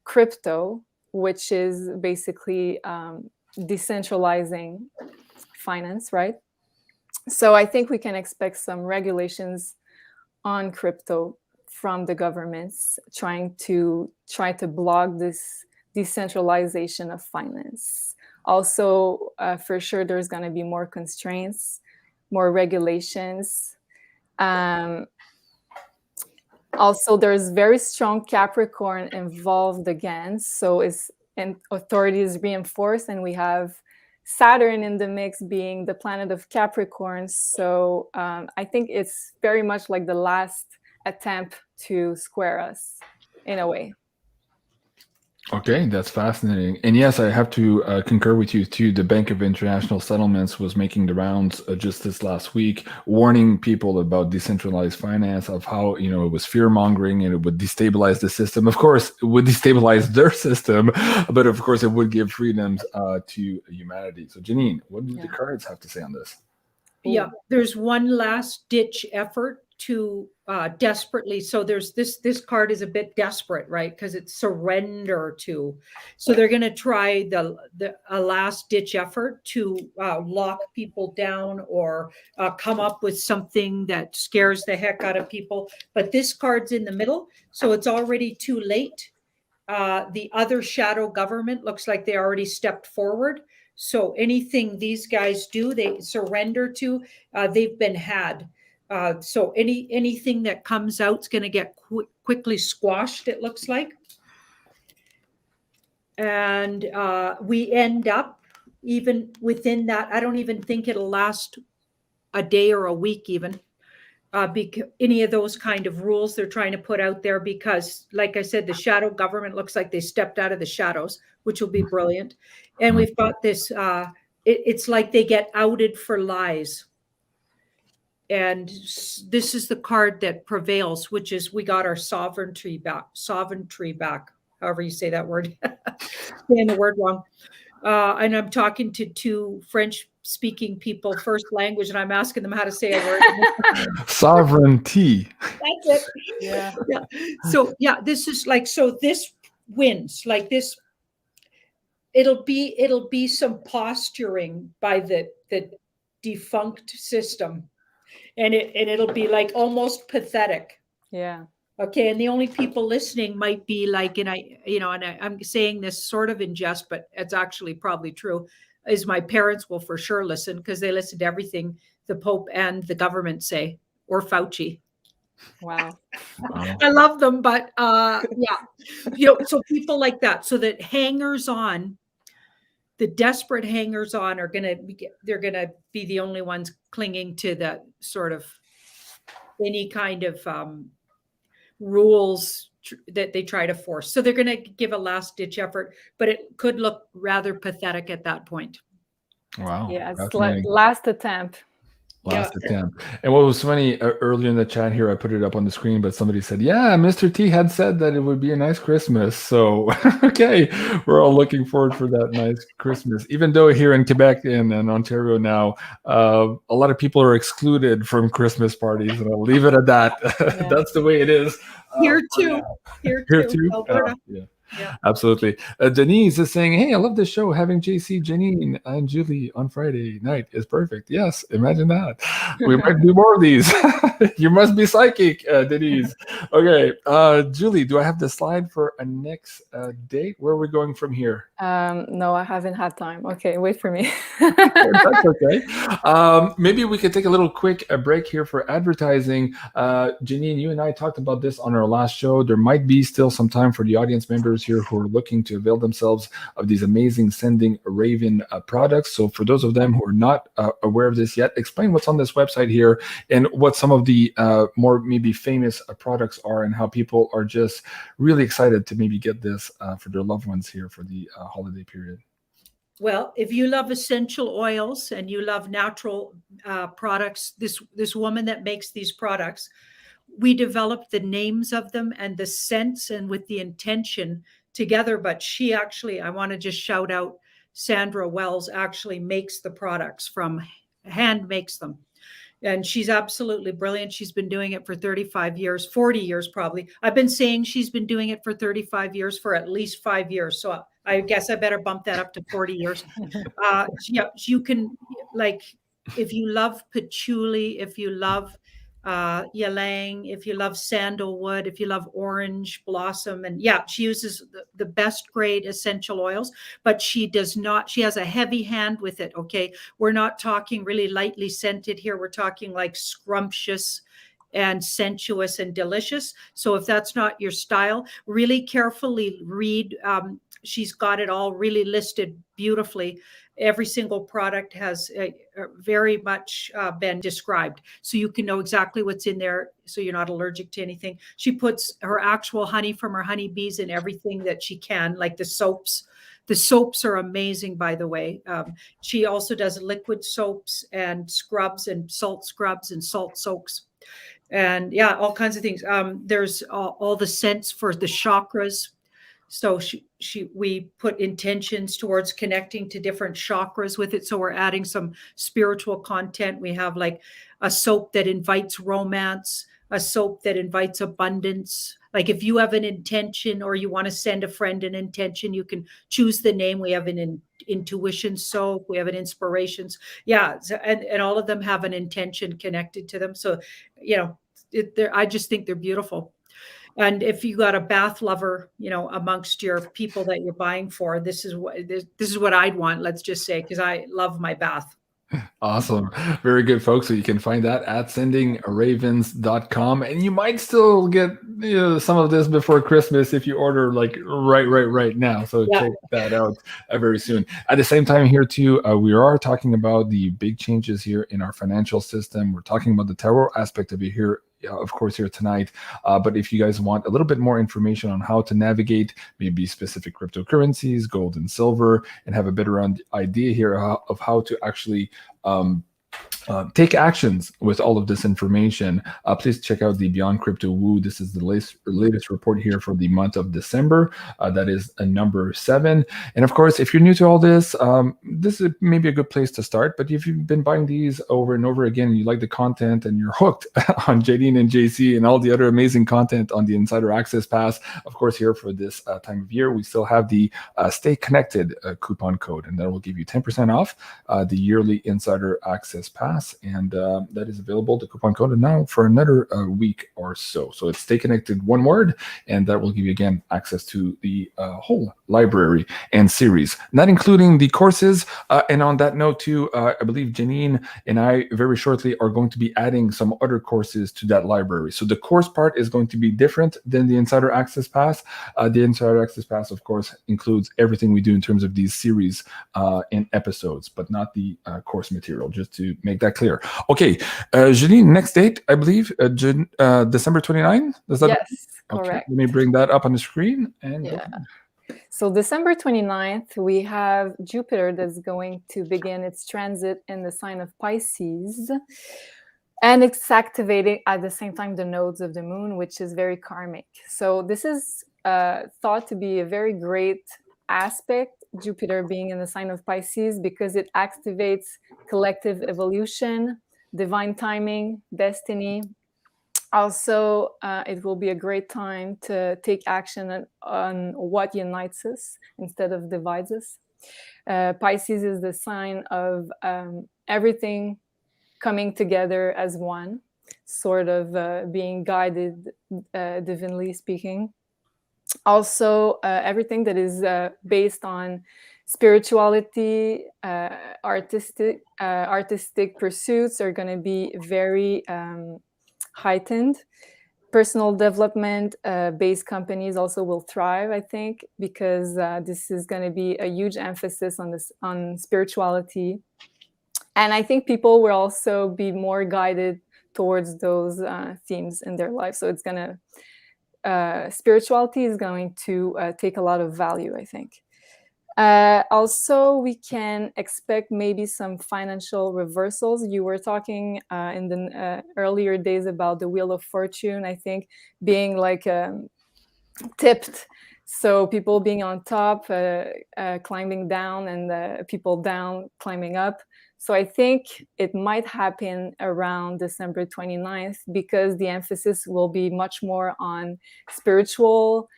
Crypto, which is basically decentralizing finance, right? So I think we can expect some regulations on crypto from the governments trying to block this decentralization of finance. Also, for sure, there's going to be more constraints, more regulations. Also, there's very strong Capricorn involved again. So authority is reinforced, and we have Saturn in the mix being the planet of Capricorn. So I think it's very much like the last attempt to square us in a way. Okay, that's fascinating. And yes, I have to concur with you too. The Bank of International Settlements was making the rounds just this last week, warning people about decentralized finance, of how, it was fear-mongering and it would destabilize the system. Of course, it would destabilize their system, but of course, it would give freedoms to humanity. So Janine, what do the cards have to say on this? Yeah, there's one last ditch effort to desperately. So there's this card is a bit desperate, right? Because it's surrender to. So they're going to try a last ditch effort to lock people down or come up with something that scares the heck out of people. But this card's in the middle, so it's already too late. The other shadow government looks like they already stepped forward. So anything these guys do, they surrender to, they've been had. So anything that comes out is going to get quickly squashed, it looks like. And we end up, even within that, I don't even think it'll last a day or a week even. Because any of those kind of rules they're trying to put out there, because like I said, the shadow government looks like they stepped out of the shadows, which will be brilliant. And we've got this, it's like they get outed for lies. And this is the card that prevails, which is we got our sovereignty back, however you say that word, saying the word wrong. And I'm talking to two French-speaking people, first language, and I'm asking them how to say a word. Sovereignty. That's it. Yeah. So this is like, so this wins like this. It'll be some posturing by the defunct system, and it'll be like almost pathetic. Yeah. Okay, and the only people listening might be like, and I'm saying this sort of in jest, but it's actually probably true, is my parents will for sure listen, because they listen to everything the Pope and the government say, or Fauci. Wow. I love them, but so people like that. So that hangers on, the desperate hangers on are gonna be the only ones clinging to that sort of any kind of rules that they try to force. So they're going to give a last ditch effort, but it could look rather pathetic at that point. Wow. Yeah, it's last attempt. Last attempt. And what was funny, earlier in the chat here, I put it up on the screen, but somebody said, yeah, Mr. T had said that it would be a nice Christmas. So, okay, we're all looking forward for that nice Christmas. Even though here in Quebec and Ontario now, a lot of people are excluded from Christmas parties, and I'll leave it at that. Yeah. That's the way it is. Here too. Here too. Alberta. Yeah, absolutely. Denise is saying, hey, I love this show. Having JC, Janine, and Julie on Friday night is perfect. Yes, imagine that. We might do more of these. You must be psychic, Denise. Okay, Julie, do I have the slide for a next date? Where are we going from here? No, I haven't had time. Okay, wait for me. That's okay. Maybe we could take a little quick break here for advertising. Janine, you and I talked about this on our last show. There might be still some time for the audience members subscribers here who are looking to avail themselves of these amazing Sending Raven products. So for those of them who are not aware of this yet, explain what's on this website here and what some of the more maybe famous products are, and how people are just really excited to maybe get this for their loved ones here for the holiday period. Well, if you love essential oils and you love natural products, this woman that makes these products, we developed the names of them and the scents and with the intention together. But she actually, I want to just shout out Sandra Wells, actually makes the products hand makes them. And she's absolutely brilliant. She's been doing it for 35 years, 40 years probably. I've been saying she's been doing it for 35 years for at least 5 years. So I guess I better bump that up to 40 years. Yeah, you can, like, if you love patchouli, if you love ylang, if you love sandalwood, if you love orange blossom, and yeah, she uses the best grade essential oils, but she has a heavy hand with it. Okay, we're not talking really lightly scented here, we're talking like scrumptious and sensuous and delicious. So if that's not your style, really carefully read. She's got it all really listed beautifully. Every single product has very much been described, so you can know exactly what's in there, so you're not allergic to anything. She puts her actual honey from her honeybees in everything that she can, like the soaps. The soaps are amazing, by the way. She also does liquid soaps and scrubs and salt scrubs and salt soaks. And yeah, all kinds of things. There's all the scents for the chakras. So we put intentions towards connecting to different chakras with it. So we're adding some spiritual content. We have like a soap that invites romance, a soap that invites abundance. Like if you have an intention or you want to send a friend an intention, you can choose the name. We have an intuition soap. We have an inspirations. Yeah. And all of them have an intention connected to them. So, you know, I just think they're beautiful. And if you got a bath lover, you know, amongst your people that you're buying for, this is what I'd want, let's just say, because I love my bath. Awesome. Very good, folks. So you can find that at sendingravens.com. And you might still get some of this before Christmas if you order like right now. So yeah, check that out very soon. At the same time here too, we are talking about the big changes here in our financial system. We're talking about the tarot aspect of it here, of course, here tonight. But if you guys want a little bit more information on how to navigate maybe specific cryptocurrencies, gold and silver, and have a better idea here of how to actually take actions with all of this information, please check out the Beyond Crypto Woo. This is the latest report here for the month of December. That is number 7. And of course, if you're new to all this, this is maybe a good place to start. But if you've been buying these over and over again, and you like the content and you're hooked on Janine and JC and all the other amazing content on the Insider Access Pass, of course, here for this time of year, we still have the Stay Connected coupon code, and that will give you 10% off the yearly Insider Access Pass. And that is available, the coupon code, now for another week or so. So it's Stay Connected, one word, and that will give you, again, access to the whole library and series, not including the courses. And on that note, too, I believe Janine and I very shortly are going to be adding some other courses to that library. So the course part is going to be different than the Insider Access Pass. The Insider Access Pass, of course, includes everything we do in terms of these series and episodes, but not the course material, just to make that clear. Okay, Janine, next date, I believe, December 29th? Yes, correct. Let me bring that up on the screen. And yeah. So December 29th, we have Jupiter that's going to begin its transit in the sign of Pisces. And it's activating at the same time the nodes of the moon, which is very karmic. So this is thought to be a very great aspect, Jupiter being in the sign of Pisces, because it activates collective evolution, divine timing, destiny. Also, it will be a great time to take action on what unites us instead of divides us. Pisces is the sign of everything coming together as one, sort of being guided divinely speaking. Also, everything that is based on spirituality, artistic pursuits are going to be very heightened. personal development based companies also will thrive, I think, because this is going to be a huge emphasis on spirituality. And I think people will also be more guided towards those themes in their life. So it's going to, spirituality is going to take a lot of value, I think. Also, we can expect maybe some financial reversals. You were talking in the earlier days about the Wheel of Fortune, I think, being like tipped. So people being on top, climbing down, and people down, climbing up. So I think it might happen around December 29th because the emphasis will be much more on spiritual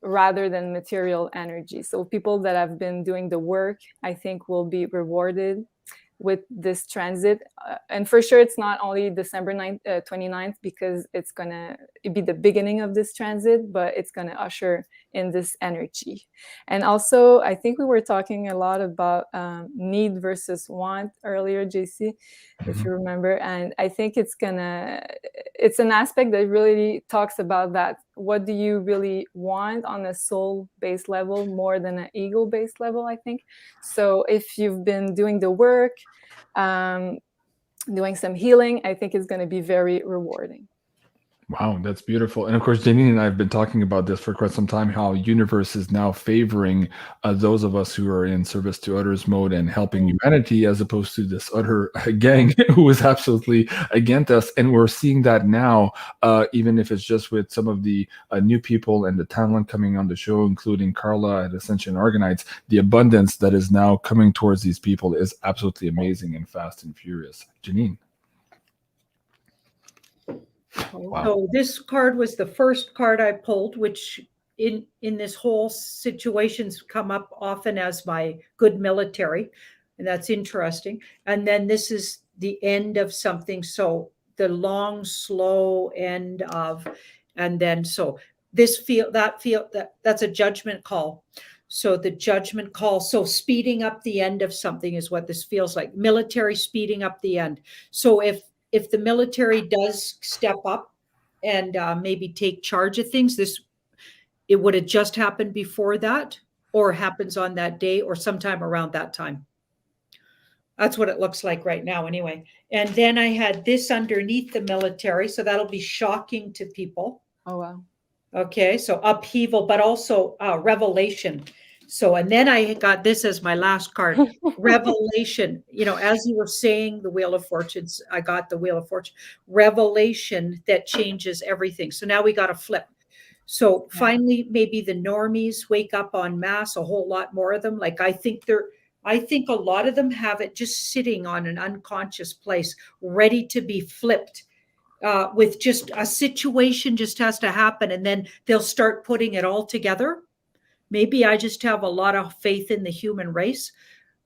rather than material energy. So people that have been doing the work, I think, will be rewarded with this transit. And for sure, it's not only December 29th because it's going to be the beginning of this transit, but it's going to usher in this energy. And also, I think we were talking a lot about need versus want earlier, JC, if you remember. And I think it's an aspect that really talks about that. What do you really want on a soul-based level more than an ego-based level, I think. So if you've been doing the work, doing some healing, I think it's going to be very rewarding. Wow, that's beautiful. And of course, Janine and I have been talking about this for quite some time, how universe is now favoring those of us who are in service to others mode and helping humanity, as opposed to this other gang who is absolutely against us. And we're seeing that now, even if it's just with some of the new people and the talent coming on the show, including Carla at Ascension Organites. The abundance that is now coming towards these people is absolutely amazing and fast and furious. Janine. Wow. So this card was the first card I pulled, which in this whole situation's come up often as my good military, and that's interesting. And then this is the end of something, so the long, slow end of, and then so this that's a judgment call. So the judgment call, so speeding up the end of something is what this feels like. Military speeding up the end. So if the military does step up and maybe take charge of things, it would have just happened before that, or happens on that day, or sometime around that time. That's what it looks like right now anyway. And then I had this underneath the military, so that'll be shocking to people. Oh, wow. Okay, so upheaval, but also revelation. So, and then I got this as my last card, revelation. As you were saying, the Wheel of Fortunes, I got the Wheel of Fortune, revelation that changes everything. So now we got to flip. So finally, maybe the normies wake up en masse, a whole lot more of them. Like I think a lot of them have it just sitting on an unconscious place, ready to be flipped. With just a situation just has to happen, and then they'll start putting it all together. Maybe I just have a lot of faith in the human race,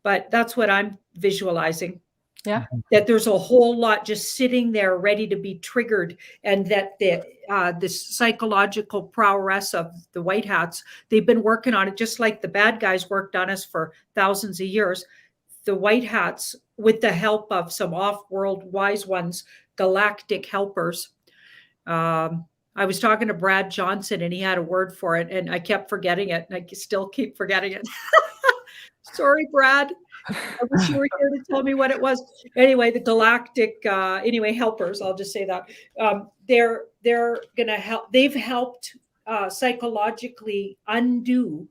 but that's what I'm visualizing. Yeah. That there's a whole lot just sitting there ready to be triggered, and that this psychological prowess of the white hats, they've been working on it just like the bad guys worked on us for thousands of years. The white hats, with the help of some off-world wise ones, galactic helpers. I was talking to Brad Johnson, and he had a word for it, and I kept forgetting it, and I still keep forgetting it. Sorry, Brad. I wish you were here to tell me what it was. Anyway, the galactic, helpers, I'll just say that. They're going to help. They've helped psychologically undo.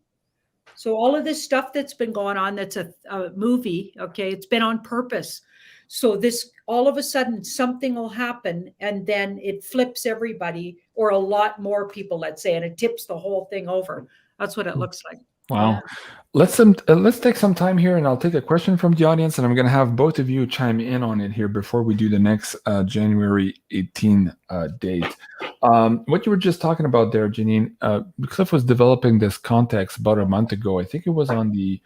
So all of this stuff that's been going on, that's a movie, okay, it's been on purpose. So this, all of a sudden, something will happen, and then it flips everybody, or a lot more people, let's say, and it tips the whole thing over. That's what it looks like. Wow. Yeah. Let's take some time here, and I'll take a question from the audience, and I'm going to have both of you chime in on it here before we do the next January 18 date. What you were just talking about there, Janine, Cliff was developing this context about a month ago. I think it was on the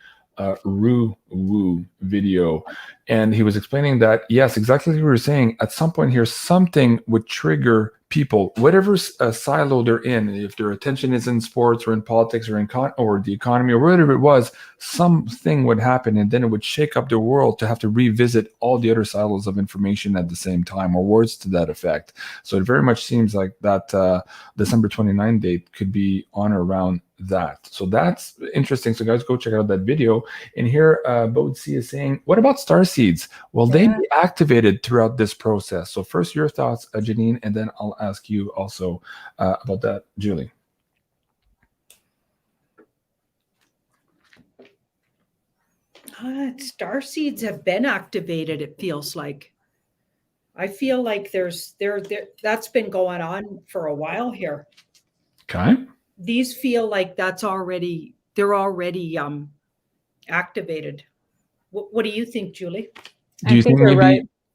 Rue Wu video, and he was explaining that, yes, exactly what you were saying. At some point here, something would trigger people, whatever silo they're in, if their attention is in sports or in politics or in or the economy or whatever it was, something would happen, and then it would shake up the world to have to revisit all the other silos of information at the same time, or words to that effect. So it very much seems like that December 29th date could be on or around that. So that's interesting. So guys, go check out that video. And here Bode C is saying, what about star seeds? Will they be activated throughout this process? So first your thoughts, Janine, and then I'll ask you also about that, Julie. Star seeds have been activated, it feels like. I feel like that's been going on for a while here. Okay. These feel like they're already activated. What do you think, Julie? Do you think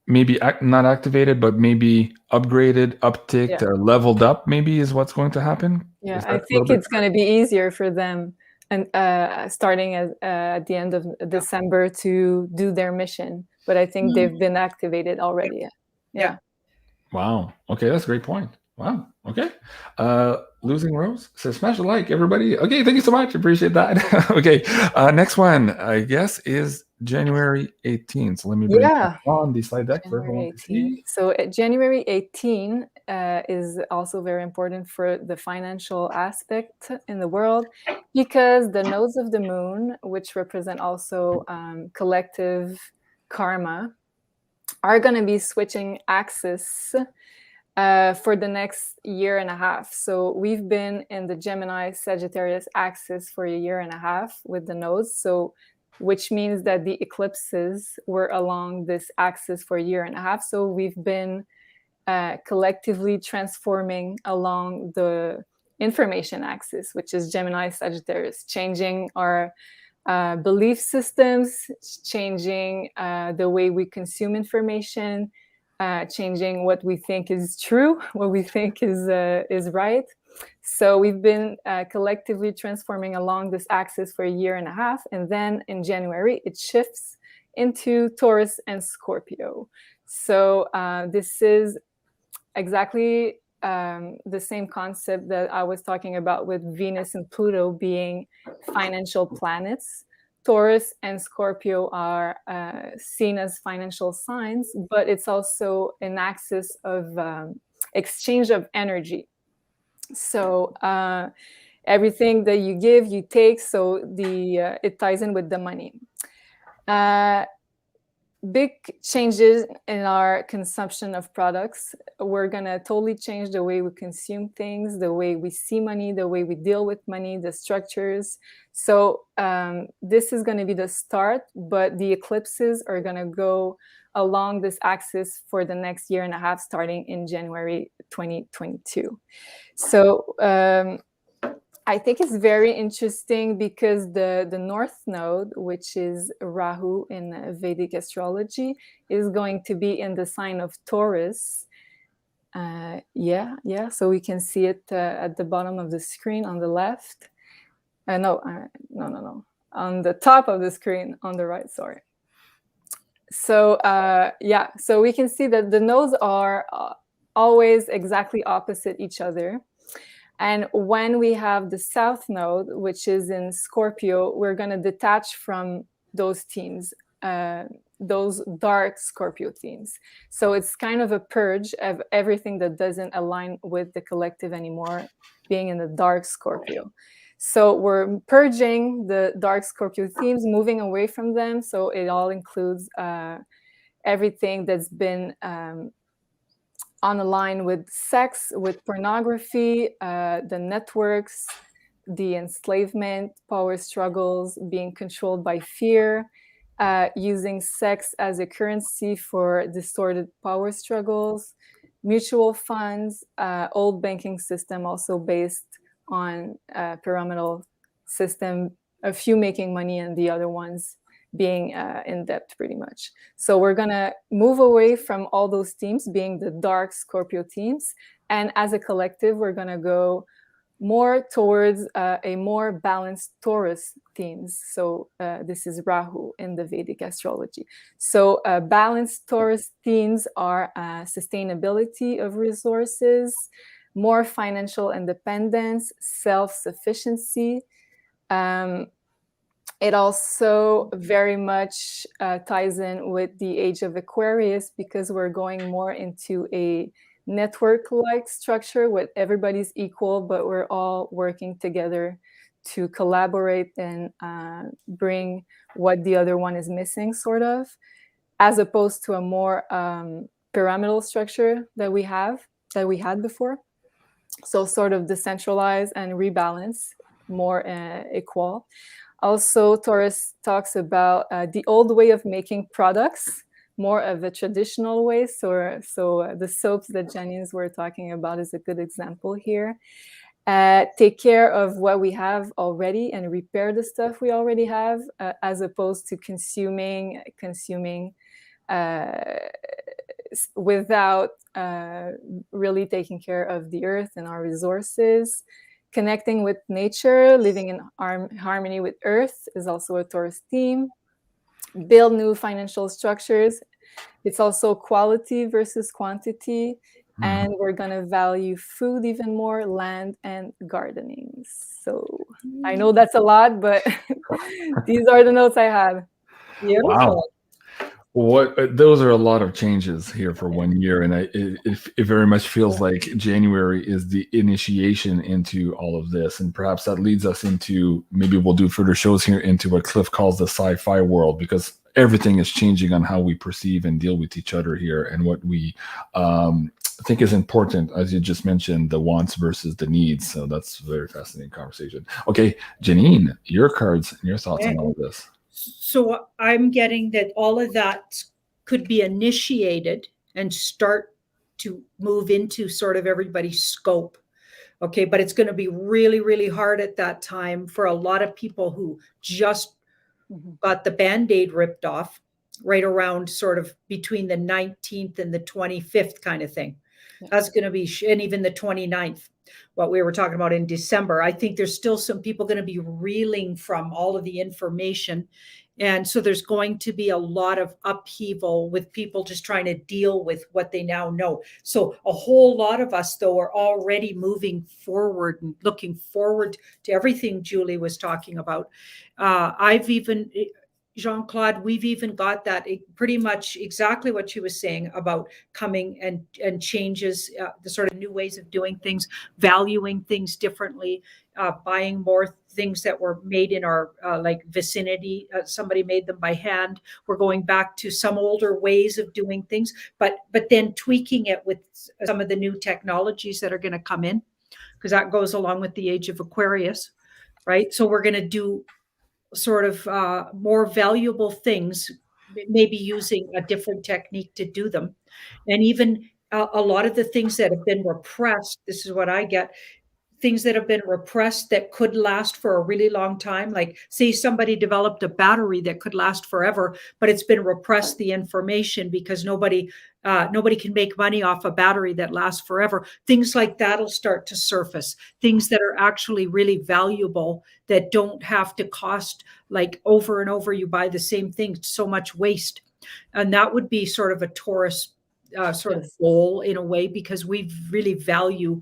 maybe not activated, but maybe upgraded, upticked, or leveled up maybe is what's going to happen? Yeah, I think it's going to be easier for them, and starting at the end of December to do their mission. But I think they've been activated already. Yeah. Wow. Okay, that's a great point. Wow. Okay. Losing Rose says, smash a like, everybody. Okay, thank you so much. Appreciate that. Okay. Next one, I guess, is January 18th. So let me bring on the slide deck for everyone to see. So January 18 is also very important for the financial aspect in the world, because the nodes of the moon, which represent also collective karma, are going to be switching axis for the next year and a half. So we've been in the Gemini Sagittarius axis for a year and a half with the nodes. So which means that the eclipses were along this axis for a year and a half. So we've been collectively transforming along the information axis, which is Gemini Sagittarius, changing our belief systems, changing the way we consume information, changing what we think is true, what we think is right. So we've been collectively transforming along this axis for a year and a half. And then in January, it shifts into Taurus and Scorpio. So this is exactly the same concept that I was talking about with Venus and Pluto being financial planets. Taurus and Scorpio are seen as financial signs, but it's also an axis of exchange of energy. So everything that you give, you take. So it ties in with the money. Big changes in our consumption of products. We're going to totally change the way we consume things, the way we see money, the way we deal with money, the structures. So this is going to be the start, but the eclipses are going to go along this axis for the next year and a half, starting in January 2022. So I think it's very interesting because the North Node, which is Rahu in Vedic astrology, is going to be in the sign of Taurus. So we can see it at the bottom of the screen on the left. No. On the top of the screen on the right, sorry. So so we can see that the nodes are always exactly opposite each other. And when we have the South Node, which is in Scorpio, we're going to detach from those themes, those dark Scorpio themes. So it's kind of a purge of everything that doesn't align with the collective anymore, being in the dark Scorpio. So we're purging the dark Scorpio themes, moving away from them. So it all includes everything that's been on a line with sex, with pornography, the networks, the enslavement, power struggles, being controlled by fear, using sex as a currency for distorted power struggles, mutual funds, old banking system also based on pyramidal system, a few making money and the other ones being in debt pretty much. So we're going to move away from all those themes being the dark Scorpio themes. And as a collective, we're going to go more towards a more balanced Taurus themes. So this is Rahu in the Vedic astrology. So balanced Taurus themes are sustainability of resources, more financial independence, self-sufficiency. It also very much ties in with the age of Aquarius, because we're going more into a network-like structure where everybody's equal, but we're all working together to collaborate and bring what the other one is missing, sort of, as opposed to a more pyramidal structure that we had before. So sort of decentralized and rebalance, more equal. Also, Taurus talks about the old way of making products, more of a traditional way. So the soaps that Janines were talking about is a good example here. Take care of what we have already and repair the stuff we already have, as opposed to consuming without really taking care of the earth and our resources. Connecting with nature, living in harmony with earth is also a Taurus theme. Build new financial structures. It's also quality versus quantity. And we're going to value food even more, land and gardening. So I know that's a lot, but these are the notes I had. Wow. Those are a lot of changes here for 1 year, and it very much feels like January is the initiation into all of this, and perhaps that leads us into, maybe we'll do further shows here, into what Cliff calls the sci-fi world, because everything is changing on how we perceive and deal with each other here, and what we think is important, as you just mentioned, the wants versus the needs. So that's a very fascinating conversation. Okay, Janine, your cards and your thoughts on all of this. So I'm getting that all of that could be initiated and start to move into sort of everybody's scope. Okay, but it's going to be really, really hard at that time for a lot of people who just got the Band-Aid ripped off right around sort of between the 19th and the 25th kind of thing. Yeah. That's going to be, and even the 29th, what we were talking about in December. I think there's still some people going to be reeling from all of the information. And so there's going to be a lot of upheaval with people just trying to deal with what they now know. So a whole lot of us, though, are already moving forward and looking forward to everything Julie was talking about. I've even... Jean-Claude, we've even got that pretty much exactly what she was saying about coming and changes, the sort of new ways of doing things, valuing things differently, buying more things that were made in our like vicinity. Somebody made them by hand. We're going back to some older ways of doing things, but then tweaking it with some of the new technologies that are going to come in, because that goes along with the age of Aquarius, right? So we're going to do sort of more valuable things, maybe using a different technique to do them. And even a lot of the things that have been repressed, this is what I get, things that have been repressed that could last for a really long time. Like, say somebody developed a battery that could last forever, but it's been repressed, the information, because nobody can make money off a battery that lasts forever. Things like that will start to surface. Things that are actually really valuable, that don't have to cost, like, over and over. You buy the same thing, so much waste. And that would be sort of a Taurus sort of goal in a way, because we really value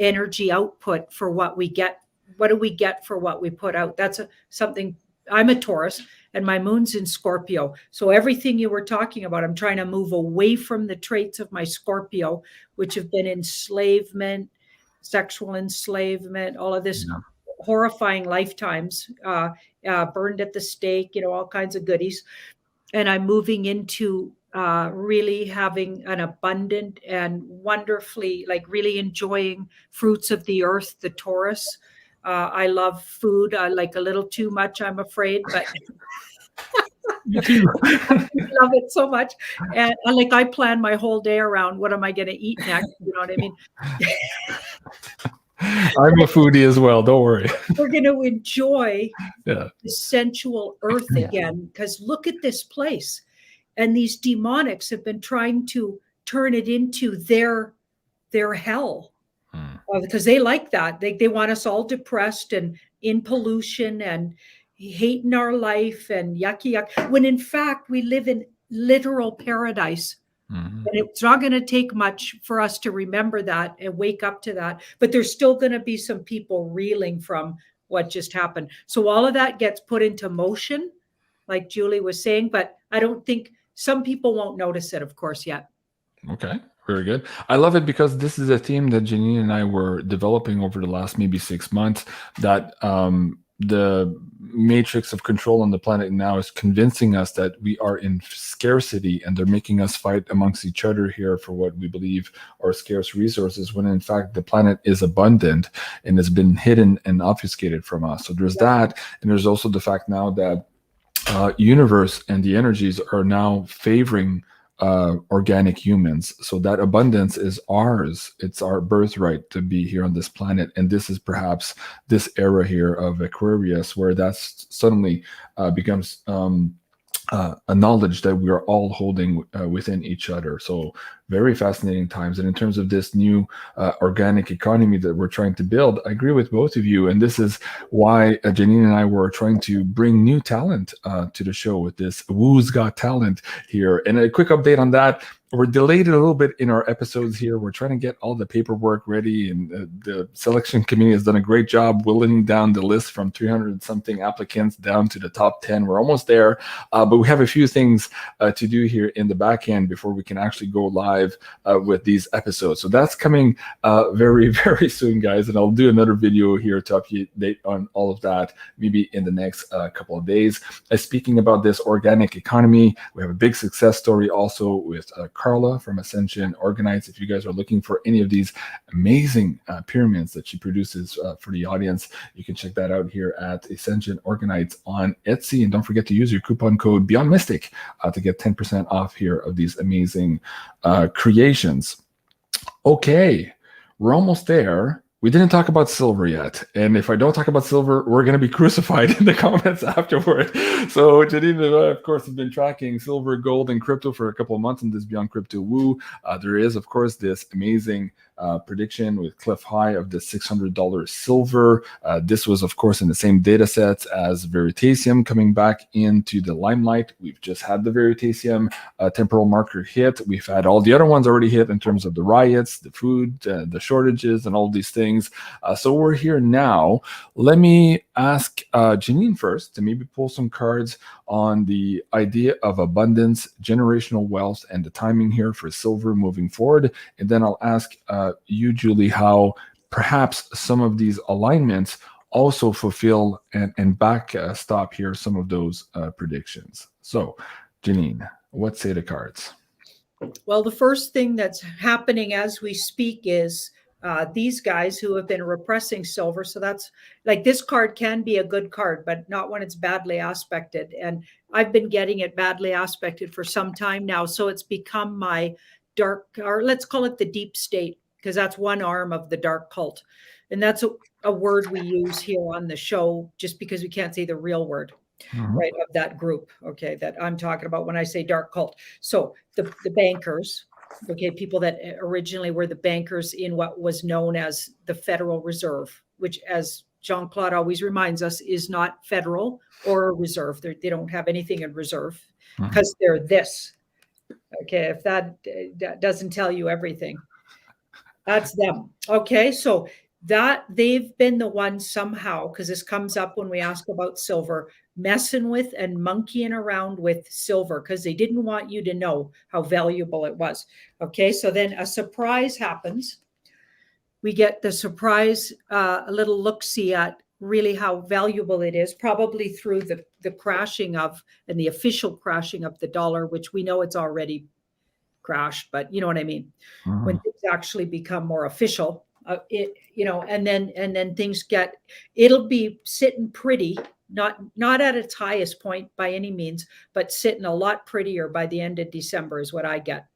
energy output for what we get. What do we get for what we put out? That's something. I'm a Taurus and my moon's in Scorpio. So everything you were talking about, I'm trying to move away from the traits of my Scorpio, which have been enslavement, sexual enslavement, all of this horrifying lifetimes, burned at the stake, all kinds of goodies. And I'm moving into really having an abundant and wonderfully, like, really enjoying fruits of the earth, the Taurus. I love food. I like a little too much, I'm afraid, but Me too. I love it so much. And I plan my whole day around what am I going to eat next? You know what I mean? I'm a foodie as well. Don't worry. We're going to enjoy the sensual earth again, because look at this place. And these demonics have been trying to turn it into their hell. because they like that. They want us all depressed and in pollution and hating our life and yucky yuck. When in fact we live in literal paradise. Mhm. And it's not going to take much for us to remember that and wake up to that. But there's still going to be some people reeling from what just happened. So all of that gets put into motion, like Julie was saying. But I don't think some people won't notice it, of course, yet. Okay, very good. I love it because this is a theme that Janine and I were developing over the last maybe 6 months, that the matrix of control on the planet now is convincing us that we are in scarcity, and they're making us fight amongst each other here for what we believe are scarce resources, when in fact the planet is abundant and has been hidden and obfuscated from us. So there's that, and there's also the fact now that universe and the energies are now favoring organic humans. So that abundance is ours. It's our birthright to be here on this planet. And this is perhaps this era here of Aquarius, where that's suddenly becomes a knowledge that we are all holding within each other. So very fascinating times. And in terms of this new organic economy that we're trying to build, I agree with both of you. And this is why Janine and I were trying to bring new talent to the show with this Woo's Got Talent here. And a quick update on that. We're delayed a little bit in our episodes here. We're trying to get all the paperwork ready, and the selection committee has done a great job whittling down the list from 300 something applicants down to the top 10. We're almost there, but we have a few things to do here in the back end before we can actually go live with these episodes. So that's coming very, very soon, guys. And I'll do another video here to update on all of that maybe in the next couple of days. Speaking about this organic economy, we have a big success story also with Carla from Ascension Organites. If you guys are looking for any of these amazing pyramids that she produces for the audience, you can check that out here at Ascension Organites on Etsy. And don't forget to use your coupon code BeyondMystic to get 10% off here of these amazing creations. Okay, we're almost there. We didn't talk about silver yet. And if I don't talk about silver, we're going to be crucified in the comments afterward. So Janine, of course, has been tracking silver, gold, and crypto for a couple of months in this Beyond Crypto Woo. There is, of course, this amazing prediction with Cliff High of the $600 silver. This was, of course, in the same data sets as Veritasium coming back into the limelight. We've just had the Veritasium temporal marker hit. We've had all the other ones already hit in terms of the riots, the food, the shortages, and all these things. So we're here now. Let me ask Janine first to maybe pull some cards on the idea of abundance, generational wealth, and the timing here for silver moving forward. And then I'll ask you, Julie, how perhaps some of these alignments also fulfill and backstop here some of those predictions. So, Janine, what say the cards? Well, the first thing that's happening as we speak is these guys who have been repressing silver. So that's like, this card can be a good card, but not when it's badly aspected. And I've been getting it badly aspected for some time now. So it's become my dark, or let's call it the deep state, because that's one arm of the dark cult. And that's a word we use here on the show just because we can't say the real word. Right, of that group, okay, that I'm talking about when I say dark cult. So the bankers, okay, people that originally were the bankers in what was known as the Federal Reserve, which, as Jean-Claude always reminds us, is not federal or a reserve. They don't have anything in reserve because they're this. Okay, if that doesn't tell you everything, that's them. Okay, so that they've been the ones somehow, because this comes up when we ask about silver, messing with and monkeying around with silver because they didn't want you to know how valuable it was. Okay, so then a surprise happens. We get the surprise, a little look-see at really how valuable it is, probably through the crashing of, and the official crashing of the dollar, which we know it's already crashed, but you know what I mean? When things actually become more official, and then things get, it'll be sitting pretty, not at its highest point by any means, but sitting a lot prettier by the end of December is what I get.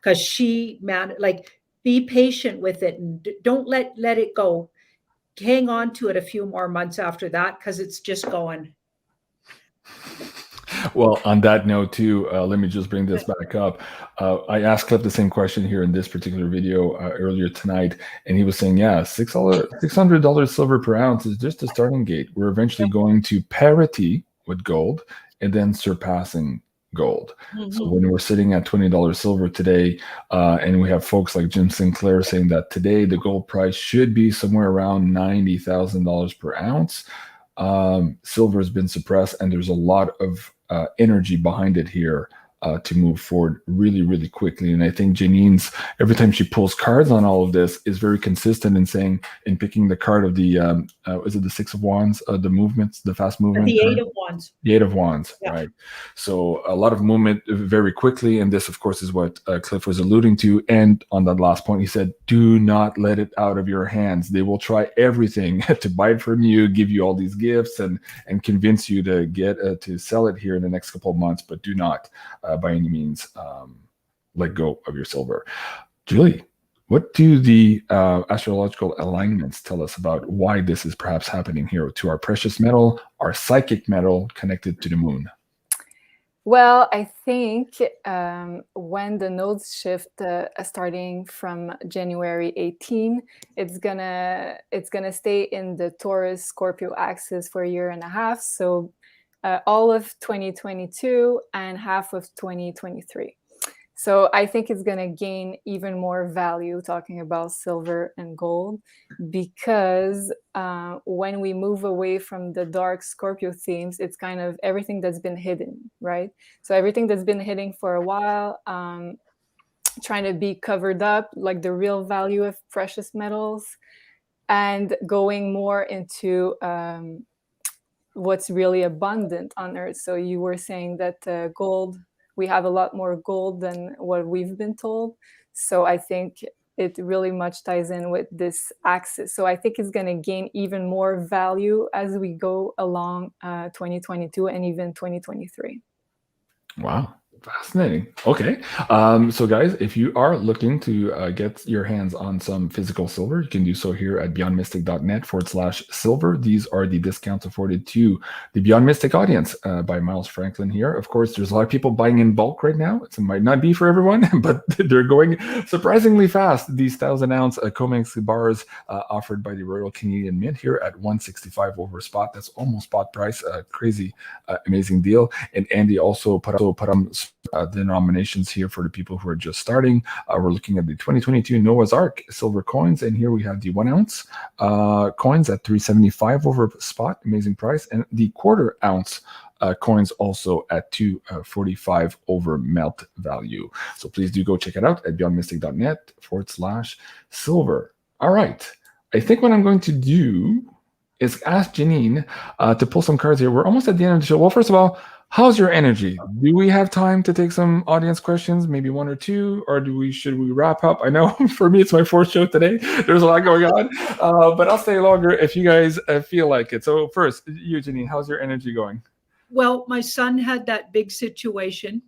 Because be patient with it and don't let it go. Hang on to it a few more months after that, because it's just going. Well, on that note too, let me just bring this back up. I asked Cliff the same question here in this particular video earlier tonight, and he was saying, yeah, $600 silver per ounce is just a starting gate. We're eventually going to parity with gold and then surpassing gold. So when we're sitting at $20 silver today, and we have folks like Jim Sinclair saying that today the gold price should be somewhere around $90,000 per ounce. Silver has been suppressed, and there's a lot of energy behind it here to move forward really, really quickly. And I think Janine's, every time she pulls cards on all of this, is very consistent in saying, in picking the card of the, is it the Six of Wands, the movements, the fast movement? The Eight of Wands. The Eight of Wands, yeah. Right. So a lot of movement very quickly. And this, of course, is what Cliff was alluding to. And on that last point, he said, do not let it out of your hands. They will try everything to buy it from you, give you all these gifts, and convince you to get to sell it here in the next couple of months. But do not, by any means, let go of your silver. Julie, what do the astrological alignments tell us about why this is perhaps happening here to our precious metal, our psychic metal connected to the moon? Well, I think when the nodes shift starting from January 18, it's gonna stay in the Taurus Scorpio axis for a year and a half. So all of 2022 and half of 2023. So I think it's going to gain even more value talking about silver and gold, because when we move away from the dark Scorpio themes, it's kind of everything that's been hidden, right? So everything that's been hidden for a while, trying to be covered up, like the real value of precious metals, and going more into what's really abundant on Earth. So you were saying that gold, we have a lot more gold than what we've been told. So I think it really much ties in with this axis. So I think it's going to gain even more value as we go along 2022 and even 2023. Wow. Fascinating. Okay. So guys, if you are looking to get your hands on some physical silver, you can do so here at beyondmystic.net/silver. These are the discounts afforded to the Beyond Mystic audience by Miles Franklin here. Of course, there's a lot of people buying in bulk right now. It might not be for everyone, but they're going surprisingly fast. These 1,000-ounce COMEX bars offered by the Royal Canadian Mint here at $165 over spot. That's almost spot price. Crazy, amazing deal. And Andy also put on the nominations here for the people who are just starting. We're looking at the 2022 Noah's Ark silver coins, and here we have the 1 ounce coins at $375 over spot, amazing price, and the quarter ounce coins also at $245 over melt value. So please do go check it out at beyondmystic.net/silver. All right, I think what I'm going to do is ask Janine to pull some cards here. We're almost at the end of the show. Well, first of all, how's your energy? Do we have time to take some audience questions, maybe one or two, or should we wrap up? I know for me, it's my fourth show today. There's a lot going on, but I'll stay longer if you guys feel like it. So first, you, Janine, how's your energy going? Well, my son had that big situation,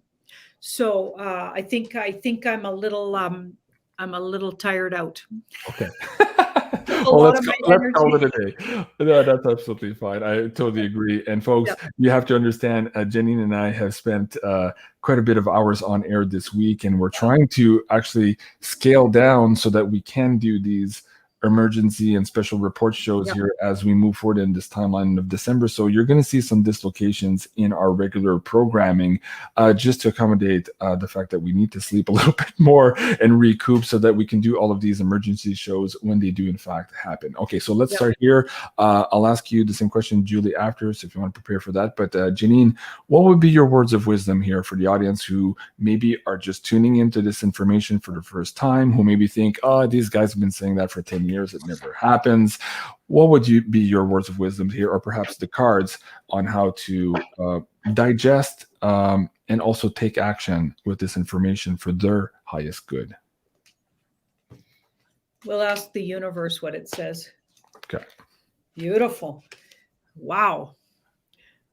so I think I'm a little tired out. Okay. Well, let's call it a day. No, that's absolutely fine. I totally agree. And folks, you have to understand, Janine and I have spent quite a bit of hours on air this week, and we're trying to actually scale down so that we can do these emergency and special report shows here as we move forward in this timeline of December. So you're going to see some dislocations in our regular programming just to accommodate the fact that we need to sleep a little bit more and recoup so that we can do all of these emergency shows when they do in fact happen. Okay, so let's start here. I'll ask you the same question, Julie, after, so if you want to prepare for that. But Janine, what would be your words of wisdom here for the audience who maybe are just tuning into this information for the first time, who maybe think, oh, these guys have been saying that for 10 years, it never happens? What would be your words of wisdom here, or perhaps the cards on how to digest and also take action with this information for their highest good? We'll ask the universe what it says. Okay. Beautiful. Wow.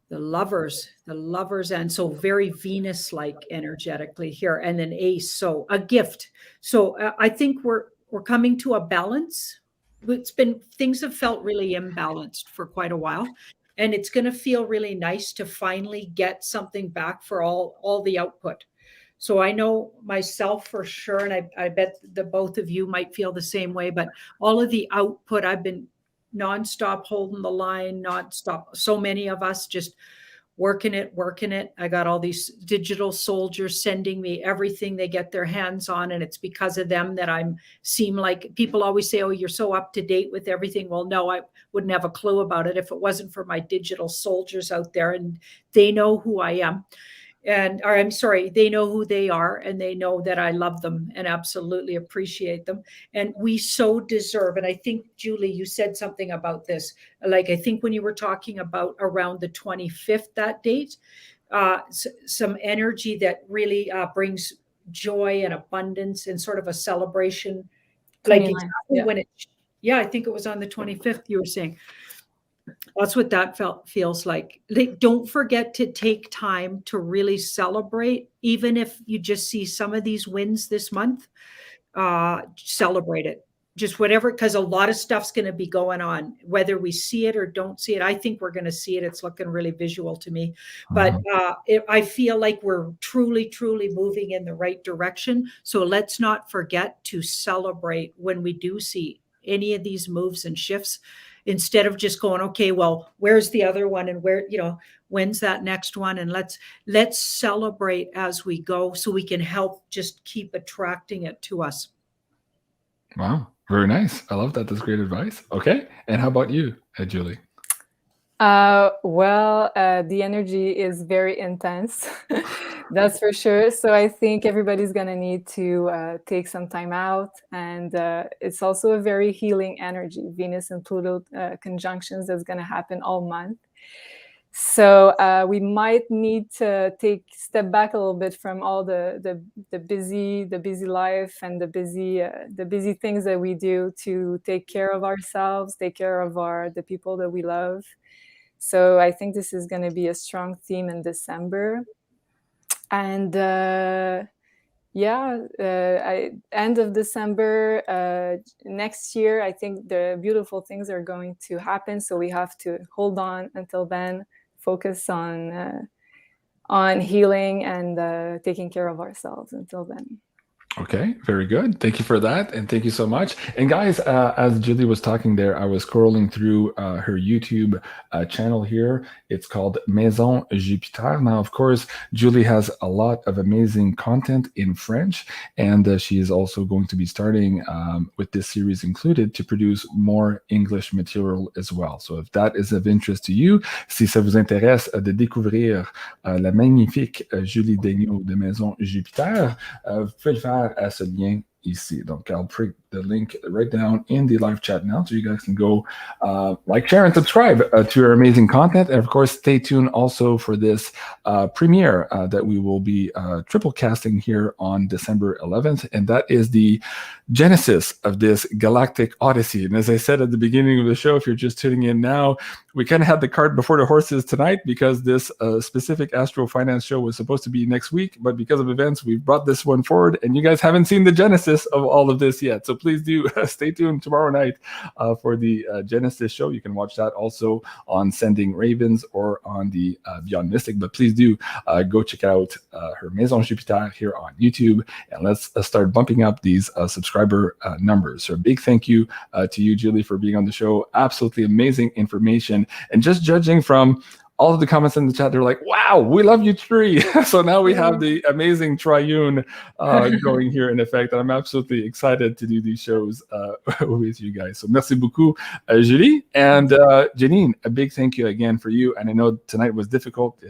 The lovers, and so very Venus-like energetically here, and then Ace, so a gift. So I think we're coming to a balance. Things have felt really imbalanced for quite a while, And it's going to feel really nice to finally get something back for all the output. So I know myself for sure, and I bet the both of you might feel the same way, but all of the output, I've been nonstop holding the line, nonstop. So many of us just working it. I got all these digital soldiers sending me everything they get their hands on. And it's because of them that seem like people always say, oh, you're so up to date with everything. Well, no, I wouldn't have a clue about it if it wasn't for my digital soldiers out there, and they know who I am. Or I'm sorry, they know who they are, and they know that I love them and absolutely appreciate them. And we so deserve. And I think, Julie, you said something about this. Like, I think when you were talking about around the 25th, that date, some energy that really brings joy and abundance and sort of a celebration. Like exactly when I think it was on the 25th, you were saying. That's what that feels like. Don't forget to take time to really celebrate, even if you just see some of these wins this month. Celebrate it, just whatever, because a lot of stuff's going to be going on, whether we see it or don't see it. I think we're going to see it. It's looking really visual to me, but I feel like we're truly, truly moving in the right direction. So let's not forget to celebrate when we do see any of these moves and shifts, instead of just going, okay, well, where's the other one, and where, when's that next one? And let's celebrate as we go, so we can help just keep attracting it to us. Wow, very nice. I love that. That's great advice. Okay, and how about you, Julie? Well, the energy is very intense. That's for sure. So I think everybody's going to need to take some time out. And it's also a very healing energy. Venus and Pluto conjunctions that's going to happen all month. So we might need to step back a little bit from all the busy life and the busy things that we do to take care of ourselves, take care of the people that we love. So I think this is going to be a strong theme in December. And end of December next year, I think the beautiful things are going to happen. So we have to hold on until then, focus on healing and taking care of ourselves until then. Okay, very good. Thank you for that. And thank you so much. And guys, as Julie was talking there, I was scrolling through her YouTube channel here. It's called Maison Jupiter. Now, of course, Julie has a lot of amazing content in French, and she is also going to be starting with this series included to produce more English material as well. So if that is of interest to you, si ça vous intéresse de découvrir la magnifique Julie Daigneault de Maison Jupiter, vous pouvez le faire à ce lien ici. Donc, I'll put the link right down in the live chat now, so you guys can go like, share, and subscribe to her amazing content. And of course, stay tuned also for this premiere that we will be triple casting here on December 11th. And that is the genesis of this Galactic Odyssey. And as I said at the beginning of the show, if you're just tuning in now, we kind of had the cart before the horses tonight, because this specific Astro Finance show was supposed to be next week, but because of events, we've brought this one forward, and you guys haven't seen the genesis of all of this yet. So please do stay tuned tomorrow night for the Genesis show. You can watch that also on Sending Ravens or on the Beyond Mystic, but please do go check out her Maison Jupiter here on YouTube, and let's start bumping up these subscriber numbers. So a big thank you to you, Julie, for being on the show. Absolutely amazing information. And just judging from all of the comments in the chat, they're like, wow, we love you three. So now we have the amazing triune going here in effect. And I'm absolutely excited to do these shows with you guys. So merci beaucoup, Julie. And Janine, a big thank you again for you. And I know tonight was difficult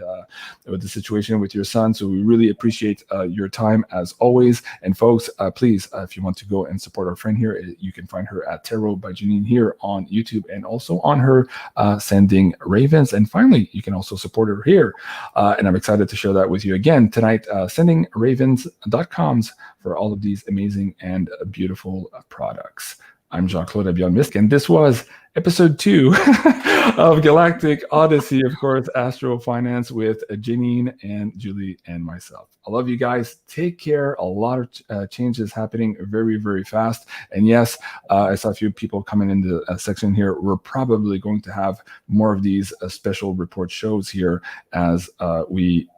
with the situation with your son. So we really appreciate your time as always. And folks, please, if you want to go and support our friend here, you can find her at Tarot by Janine here on YouTube, and also on her Sending Ravens. And finally, you can also support her here. And I'm excited to share that with you again tonight, sendingravens.com for all of these amazing and beautiful products. I'm Jean-Claude BeyondMystic, and this was episode 2 of Galactic Odyssey, of course, Astro Finance with Janine and Julie and myself. I love you guys. Take care. A lot of changes happening very, very fast. And yes, I saw a few people coming in the section here. We're probably going to have more of these special report shows here as we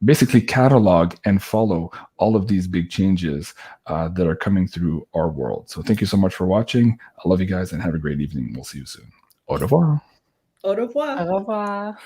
basically catalog and follow all of these big changes that are coming through our world. So thank you so much for watching. I love you guys and have a great evening. We'll see you soon. Au revoir. Au revoir. Au revoir.